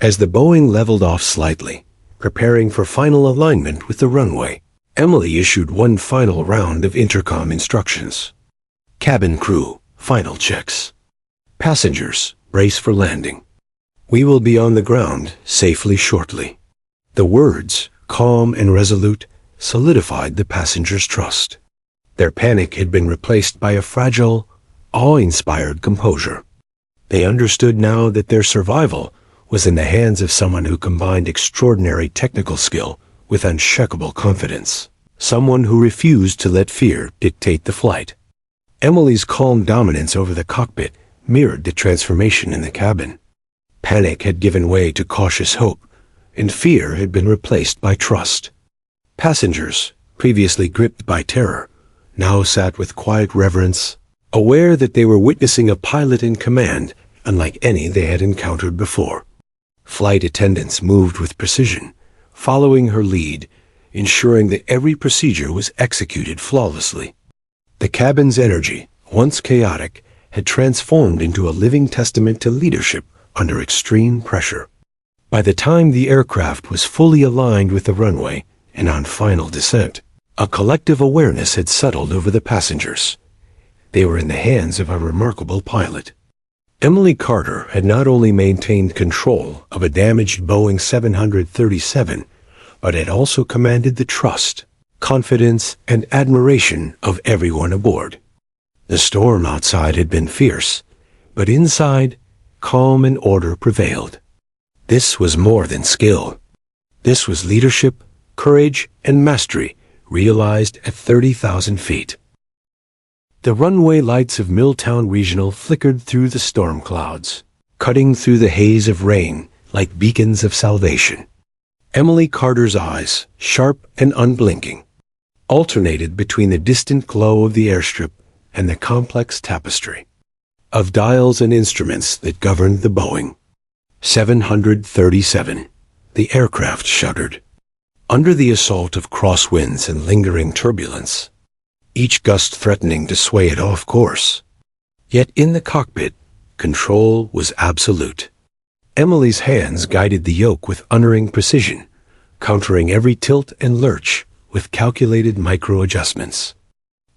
As the Boeing leveled off slightly, preparing for final alignment with the runway, Emily issued one final round of intercom instructions. "Cabin crew, final checks. Passengers, brace for landing. We will be on the ground safely shortly." The words, calm and resolute, solidified the passengers' trust. Their panic had been replaced by a fragile, awe-inspired composure. They understood now that their survival was in the hands of someone who combined extraordinary technical skill with unshakable confidence, someone who refused to let fear dictate the flight. Emily's calm dominance over the cockpit mirrored the transformation in the cabin. Panic had given way to cautious hope, and fear had been replaced by trust. Passengers, previously gripped by terror, now sat with quiet reverence, aware that they were witnessing a pilot in command unlike any they had encountered before. Flight attendants moved with precision, following her lead, ensuring that every procedure was executed flawlessly. The cabin's energy, once chaotic, had transformed into a living testament to leadership under extreme pressure. By the time the aircraft was fully aligned with the runway and on final descent, a collective awareness had settled over the passengers. They were in the hands of a remarkable pilot. Emily Carter had not only maintained control of a damaged Boeing 737, but had also commanded the trust, confidence, and admiration of everyone aboard. The storm outside had been fierce, but inside, calm and order prevailed. This was more than skill. This was leadership, courage, and mastery realized at 30,000 feet. The runway lights of Milltown Regional flickered through the storm clouds, cutting through the haze of rain like beacons of salvation. Emily Carter's eyes, sharp and unblinking, alternated between the distant glow of the airstrip and the complex tapestry of dials and instruments that governed the Boeing 737. The aircraft shuddered. Under the assault of crosswinds and lingering turbulence, each gust threatening to sway it off course. Yet in the cockpit, control was absolute. Emily's hands guided the yoke with unerring precision, countering every tilt and lurch with calculated micro-adjustments.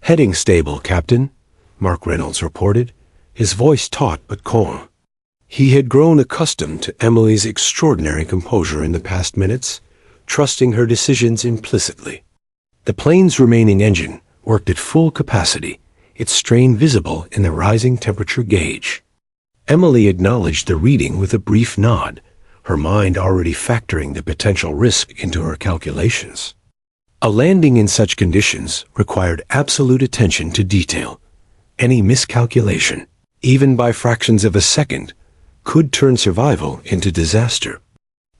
"Heading stable, Captain," Mark Reynolds reported, his voice taut but calm. He had grown accustomed to Emily's extraordinary composure in the past minutes, trusting her decisions implicitly. The plane's remaining engine worked at full capacity, its strain visible in the rising temperature gauge. Emily acknowledged the reading with a brief nod, her mind already factoring the potential risk into her calculations. A landing in such conditions required absolute attention to detail. Any miscalculation, even by fractions of a second, could turn survival into disaster.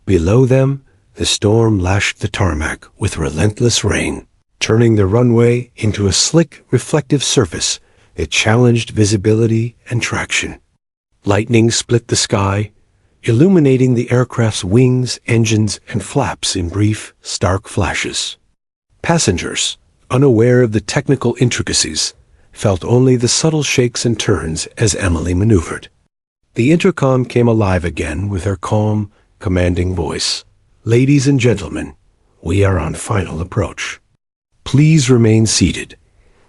Below them, the storm lashed the tarmac with relentless rain, turning the runway into a slick, reflective surface that challenged visibility and traction. Lightning split the sky, illuminating the aircraft's wings, engines, and flaps in brief, stark flashes. Passengers, unaware of the technical intricacies, felt only the subtle shakes and turns as Emily maneuvered. The intercom came alive again with her calm, commanding voice. "Ladies and gentlemen, we are on final approach. Please remain seated.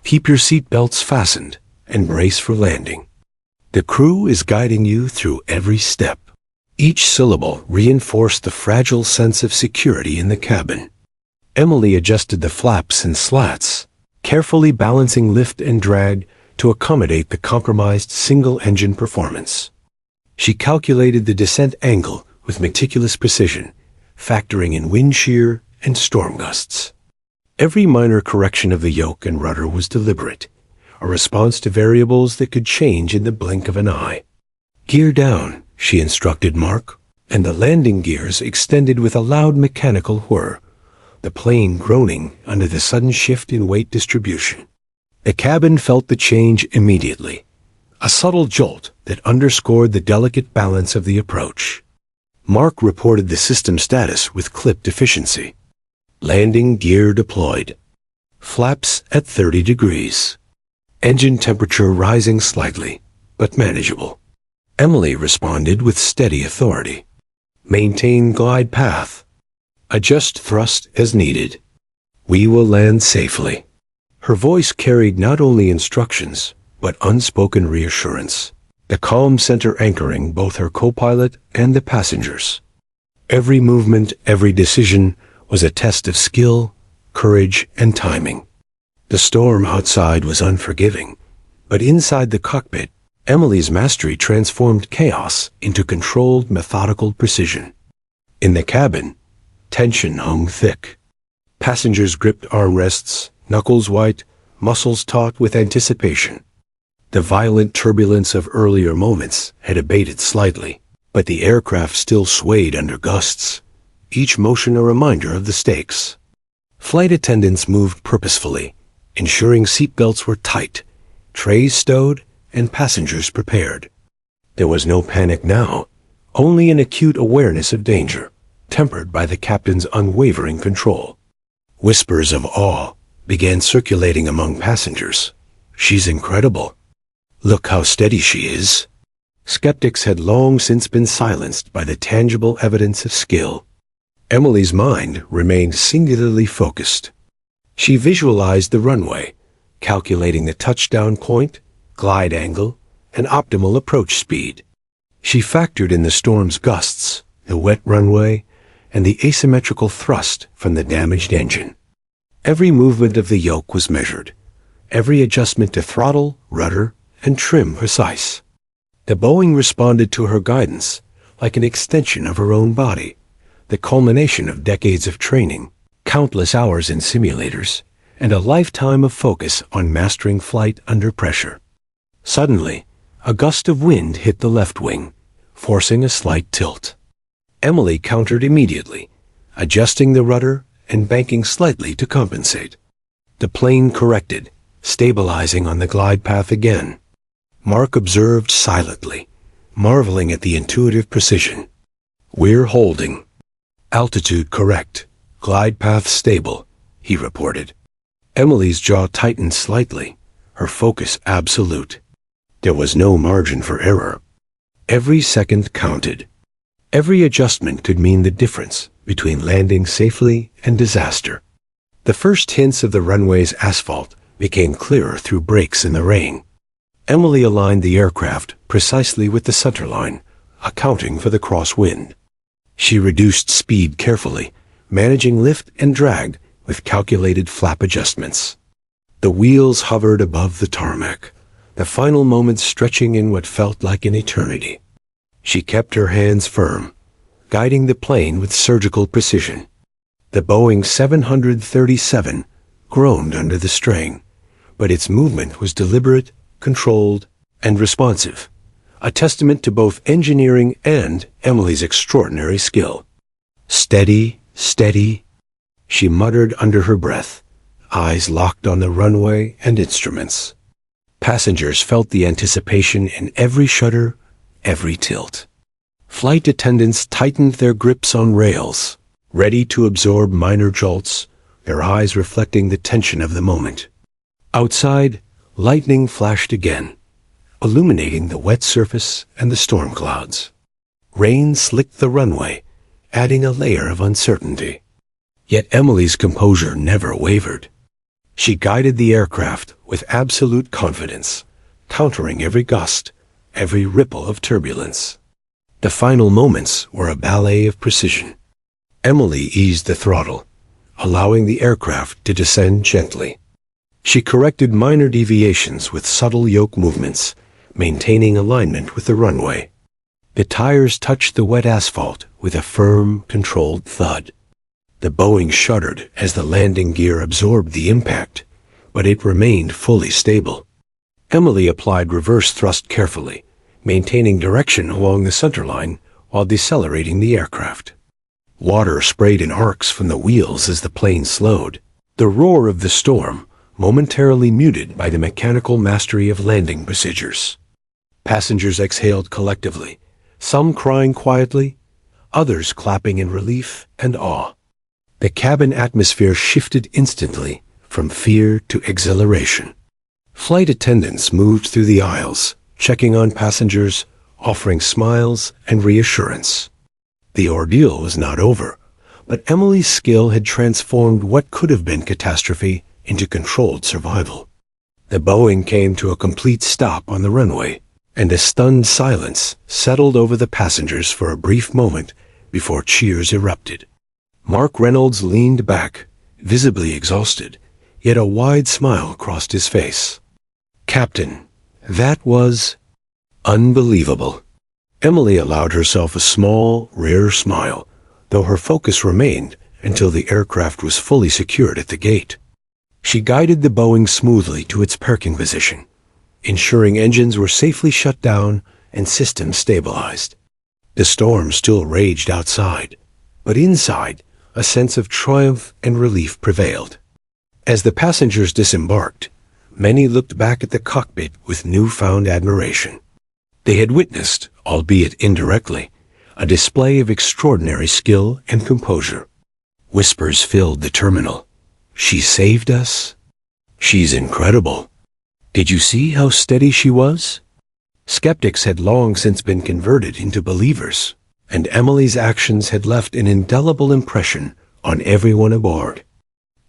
Keep your seat belts fastened and brace for landing. The crew is guiding you through every step." Each syllable reinforced the fragile sense of security in the cabin. Emily adjusted the flaps and slats, carefully balancing lift and drag to accommodate the compromised single-engine performance. She calculated the descent angle with meticulous precision, factoring in wind shear and storm gusts. Every minor correction of the yoke and rudder was deliberate, a response to variables that could change in the blink of an eye. "Gear down," she instructed Mark, and the landing gears extended with a loud mechanical whir, the plane groaning under the sudden shift in weight distribution. The cabin felt the change immediately, a subtle jolt that underscored the delicate balance of the approach. Mark reported the system status with clipped efficiency. Landing gear deployed. Flaps at 30 degrees. Engine temperature rising slightly, but manageable. Emily responded with steady authority. Maintain glide path. Adjust thrust as needed. We will land safely. Her voice carried not only instructions, but unspoken reassurance, the calm center anchoring both her co-pilot and the passengers. Every movement, every decision was a test of skill, courage, and timing. The storm outside was unforgiving, but inside the cockpit, Emily's mastery transformed chaos into controlled, methodical precision. In the cabin, tension hung thick. Passengers gripped armrests, knuckles white, muscles taut with anticipation. The violent turbulence of earlier moments had abated slightly, but the aircraft still swayed under gusts, each motion a reminder of the stakes. Flight attendants moved purposefully, ensuring seatbelts were tight, trays stowed, and passengers prepared. There was no panic now, only an acute awareness of danger, tempered by the captain's unwavering control. Whispers of awe began circulating among passengers. "She's incredible. Look how steady she is." Skeptics had long since been silenced by the tangible evidence of skill. Emily's mind remained singularly focused. She visualized the runway, calculating the touchdown point, glide angle, and optimal approach speed. She factored in the storm's gusts, the wet runway, and the asymmetrical thrust from the damaged engine. Every movement of the yoke was measured, every adjustment to throttle, rudder, and trim precise. The Boeing responded to her guidance like an extension of her own body, the culmination of decades of training, countless hours in simulators, and a lifetime of focus on mastering flight under pressure. Suddenly, a gust of wind hit the left wing, forcing a slight tilt. Emily countered immediately, adjusting the rudder and banking slightly to compensate. The plane corrected, stabilizing on the glide path again. Mark observed silently, marveling at the intuitive precision. "We're holding. Altitude correct. Glide path stable," he reported. Emily's jaw tightened slightly, her focus absolute. There was no margin for error. Every second counted. Every adjustment could mean the difference between landing safely and disaster. The first hints of the runway's asphalt became clearer through breaks in the rain. Emily aligned the aircraft precisely with the centerline, accounting for the crosswind. She reduced speed carefully, managing lift and drag with calculated flap adjustments. The wheels hovered above the tarmac, the final moments stretching in what felt like an eternity. She kept her hands firm, guiding the plane with surgical precision. The Boeing 737 groaned under the strain, but its movement was deliberate, controlled, and responsive, a testament to both engineering and Emily's extraordinary skill. "Steady, steady," she muttered under her breath, eyes locked on the runway and instruments. Passengers felt the anticipation in every shudder, every tilt. Flight attendants tightened their grips on rails, ready to absorb minor jolts, their eyes reflecting the tension of the moment. Outside, lightning flashed again, illuminating the wet surface and the storm clouds. Rain slicked the runway, adding a layer of uncertainty. Yet Emily's composure never wavered. She guided the aircraft with absolute confidence, countering every gust, every ripple of turbulence. The final moments were a ballet of precision. Emily eased the throttle, allowing the aircraft to descend gently. She corrected minor deviations with subtle yoke movements, maintaining alignment with the runway. The tires touched the wet asphalt with a firm, controlled thud. The Boeing shuddered as the landing gear absorbed the impact, but it remained fully stable. Emily applied reverse thrust carefully, maintaining direction along the centerline while decelerating the aircraft. Water sprayed in arcs from the wheels as the plane slowed, the roar of the storm momentarily muted by the mechanical mastery of landing procedures. Passengers exhaled collectively, some crying quietly, others clapping in relief and awe. The cabin atmosphere shifted instantly from fear to exhilaration. Flight attendants moved through the aisles, checking on passengers, offering smiles and reassurance. The ordeal was not over, but Emily's skill had transformed what could have been catastrophe into controlled survival. The Boeing came to a complete stop on the runway, and a stunned silence settled over the passengers for a brief moment before cheers erupted. Mark Reynolds leaned back, visibly exhausted, yet a wide smile crossed his face. "Captain, that was unbelievable." Emily allowed herself a small, rare smile, though her focus remained until the aircraft was fully secured at the gate. She guided the Boeing smoothly to its parking position, ensuring engines were safely shut down and systems stabilized. The storm still raged outside, but inside, a sense of triumph and relief prevailed. As the passengers disembarked, many looked back at the cockpit with newfound admiration. They had witnessed, albeit indirectly, a display of extraordinary skill and composure. Whispers filled the terminal. "She saved us? She's incredible. Did you see how steady she was?" Skeptics had long since been converted into believers, and Emily's actions had left an indelible impression on everyone aboard.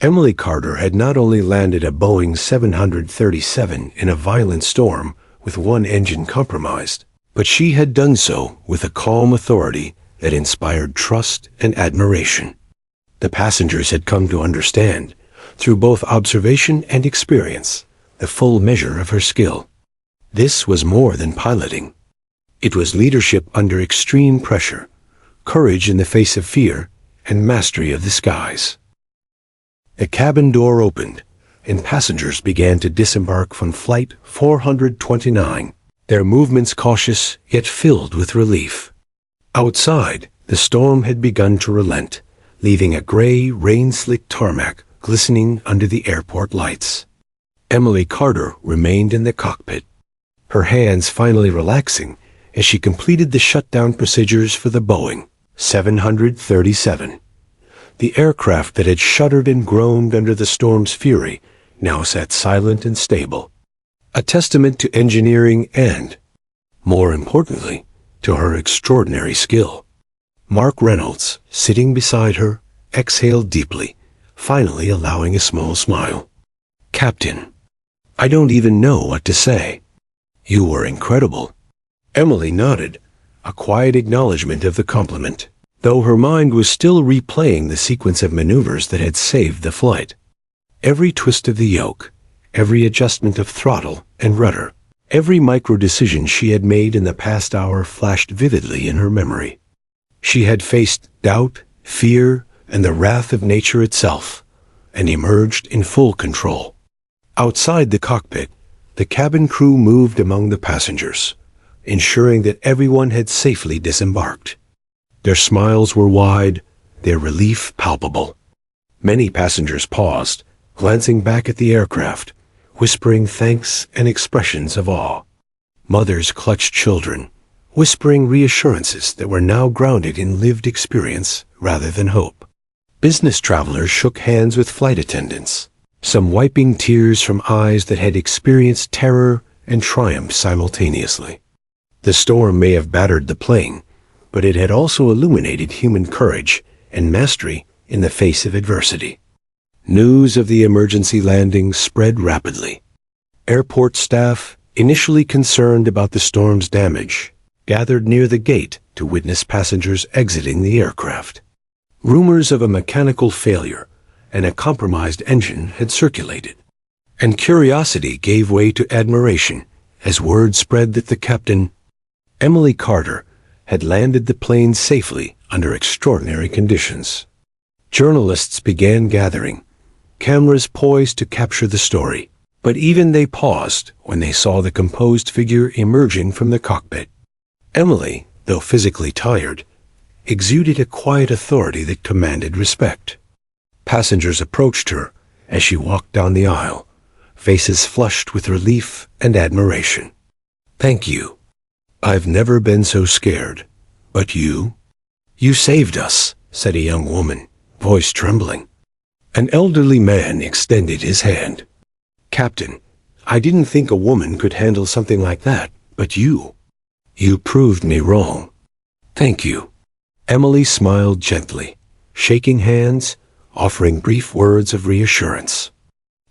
Emily Carter had not only landed a Boeing 737 in a violent storm with one engine compromised, but she had done so with a calm authority that inspired trust and admiration. The passengers had come to understand, through both observation and experience, the full measure of her skill. This was more than piloting. It was leadership under extreme pressure, courage in the face of fear, and mastery of the skies. The cabin door opened, and passengers began to disembark from Flight 429, their movements cautious yet filled with relief. Outside, the storm had begun to relent, leaving a gray, rain-slicked tarmac glistening under the airport lights. Emily Carter remained in the cockpit, her hands finally relaxing as she completed the shutdown procedures for the Boeing 737. The aircraft that had shuddered and groaned under the storm's fury now sat silent and stable, a testament to engineering and, more importantly, to her extraordinary skill. Mark Reynolds, sitting beside her, exhaled deeply, finally allowing a small smile. "Captain, I don't even know what to say. You were incredible." Emily nodded, a quiet acknowledgement of the compliment, though her mind was still replaying the sequence of maneuvers that had saved the flight. Every twist of the yoke, every adjustment of throttle and rudder, every micro-decision she had made in the past hour flashed vividly in her memory. She had faced doubt, fear, and the wrath of nature itself, and emerged in full control. Outside the cockpit, the cabin crew moved among the passengers, ensuring that everyone had safely disembarked. Their smiles were wide, their relief palpable. Many passengers paused, glancing back at the aircraft, whispering thanks and expressions of awe. Mothers clutched children, whispering reassurances that were now grounded in lived experience rather than hope. Business travelers shook hands with flight attendants, some wiping tears from eyes that had experienced terror and triumph simultaneously. The storm may have battered the plane, but it had also illuminated human courage and mastery in the face of adversity. News of the emergency landing spread rapidly. Airport staff, initially concerned about the storm's damage, gathered near the gate to witness passengers exiting the aircraft. Rumors of a mechanical failure and a compromised engine had circulated, and curiosity gave way to admiration as word spread that the captain, Emily Carter, had landed the plane safely under extraordinary conditions. Journalists began gathering, cameras poised to capture the story, but even they paused when they saw the composed figure emerging from the cockpit. Emily, though physically tired, exuded a quiet authority that commanded respect. Passengers approached her as she walked down the aisle, faces flushed with relief and admiration. "Thank you. I've never been so scared. But you saved us," said a young woman, voice trembling. An elderly man extended his hand. "Captain, I didn't think a woman could handle something like that, but you proved me wrong. Thank you." Emily smiled gently, shaking hands, offering brief words of reassurance.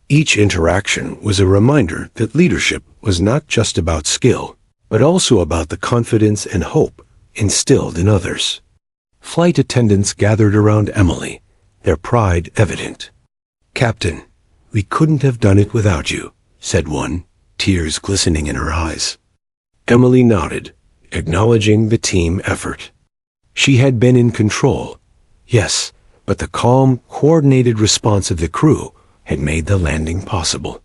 Each interaction was a reminder that leadership was not just about skill, but also about the confidence and hope instilled in others. Flight attendants gathered around Emily, their pride evident. "Captain, we couldn't have done it without you," said one, tears glistening in her eyes. Emily nodded, acknowledging the team effort. She had been in control, yes, but the calm, coordinated response of the crew had made the landing possible.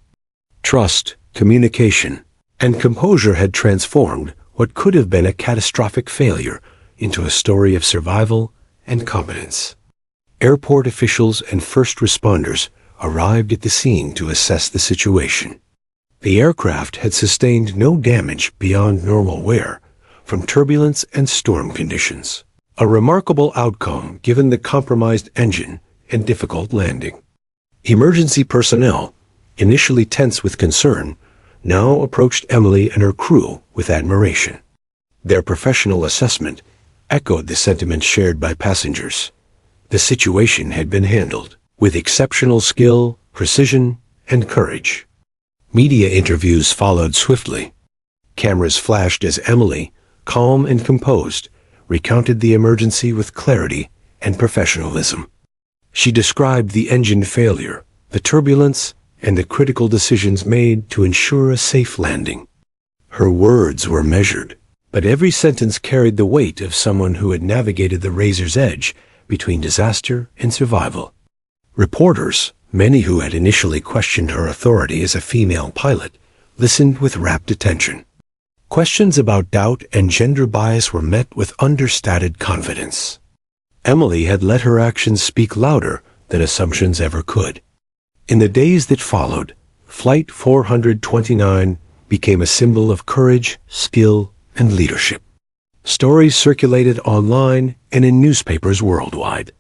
Trust, communication, and composure had transformed what could have been a catastrophic failure into a story of survival and competence. Airport officials and first responders arrived at the scene to assess the situation. The aircraft had sustained no damage beyond normal wear from turbulence and storm conditions, a remarkable outcome given the compromised engine and difficult landing. Emergency personnel, initially tense with concern, now approached Emily and her crew with admiration. Their professional assessment echoed the sentiment shared by passengers. The situation had been handled with exceptional skill, precision, and courage. Media interviews followed swiftly. Cameras flashed as Emily, calm and composed, recounted the emergency with clarity and professionalism. She described the engine failure, the turbulence, and the critical decisions made to ensure a safe landing. Her words were measured, but every sentence carried the weight of someone who had navigated the razor's edge between disaster and survival. Reporters, many who had initially questioned her authority as a female pilot, listened with rapt attention. Questions about doubt and gender bias were met with understated confidence. Emily had let her actions speak louder than assumptions ever could. In the days that followed, Flight 429 became a symbol of courage, skill, and leadership. Stories circulated online and in newspapers worldwide.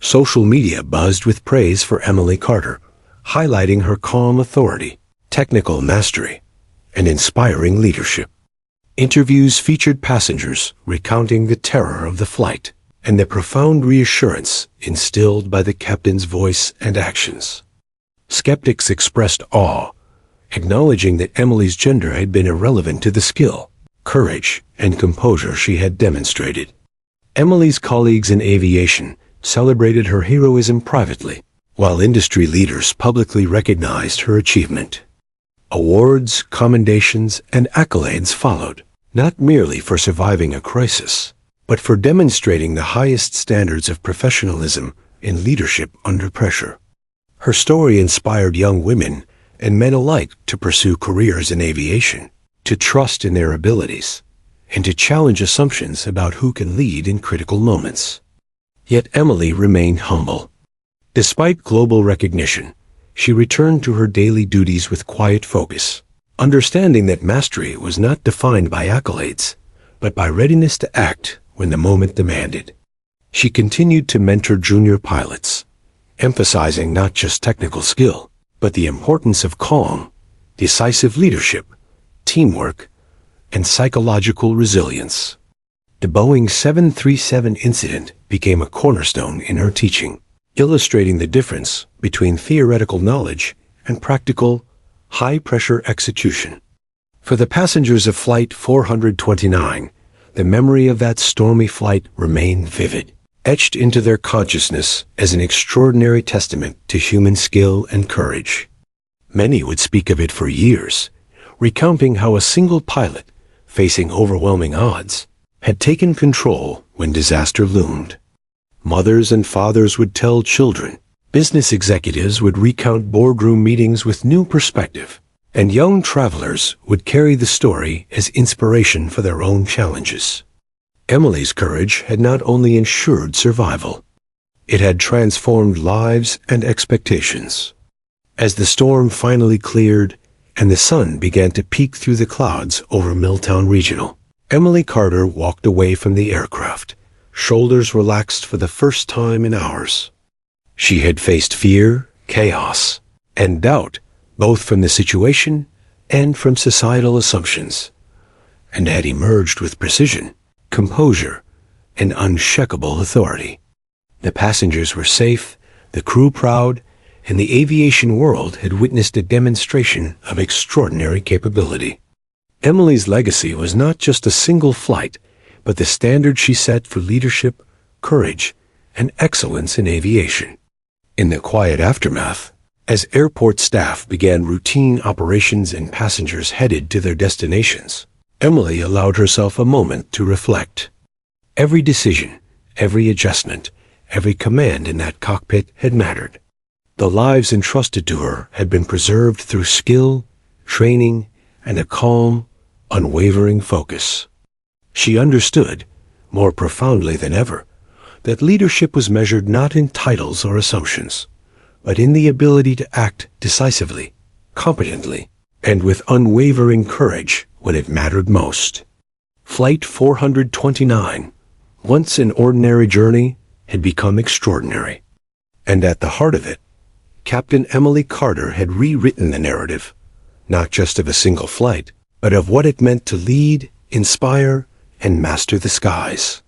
Social media buzzed with praise for Emily Carter, highlighting her calm authority, technical mastery, and inspiring leadership. Interviews featured passengers recounting the terror of the flight and the profound reassurance instilled by the captain's voice and actions. Skeptics expressed awe, acknowledging that Emily's gender had been irrelevant to the skill, courage, and composure she had demonstrated. Emily's colleagues in aviation celebrated her heroism privately, while industry leaders publicly recognized her achievement. Awards, commendations, and accolades followed, not merely for surviving a crisis, but for demonstrating the highest standards of professionalism and leadership under pressure. Her story inspired young women and men alike to pursue careers in aviation, to trust in their abilities, and to challenge assumptions about who can lead in critical moments. Yet Emily remained humble. Despite global recognition, she returned to her daily duties with quiet focus, understanding that mastery was not defined by accolades, but by readiness to act when the moment demanded. She continued to mentor junior pilots, emphasizing not just technical skill, but the importance of calm, decisive leadership, teamwork, and psychological resilience. The Boeing 737 incident became a cornerstone in her teaching, illustrating the difference between theoretical knowledge and practical, high-pressure execution. For the passengers of Flight 429, the memory of that stormy flight remained vivid, etched into their consciousness as an extraordinary testament to human skill and courage. Many would speak of it for years, recounting how a single pilot, facing overwhelming odds, had taken control when disaster loomed. Mothers and fathers would tell children, business executives would recount boardroom meetings with new perspective, and young travelers would carry the story as inspiration for their own challenges. Emily's courage had not only ensured survival, it had transformed lives and expectations. As the storm finally cleared and the sun began to peek through the clouds over Milltown Regional, Emily Carter walked away from the aircraft, shoulders relaxed for the first time in hours. She had faced fear, chaos, and doubt, both from the situation and from societal assumptions, and had emerged with precision, composure, and unshakable authority. The passengers were safe, the crew proud, and the aviation world had witnessed a demonstration of extraordinary capability. Emily's legacy was not just a single flight, but the standard she set for leadership, courage, and excellence in aviation. In the quiet aftermath, as airport staff began routine operations and passengers headed to their destinations, Emily allowed herself a moment to reflect. Every decision, every adjustment, every command in that cockpit had mattered. The lives entrusted to her had been preserved through skill, training, and a calm, unwavering focus. She understood, more profoundly than ever, that leadership was measured not in titles or assumptions, but in the ability to act decisively, competently, and with unwavering courage when it mattered most. Flight 429, once an ordinary journey, had become extraordinary. And at the heart of it, Captain Emily Carter had rewritten the narrative, not just of a single flight, but of what it meant to lead, inspire, and master the skies.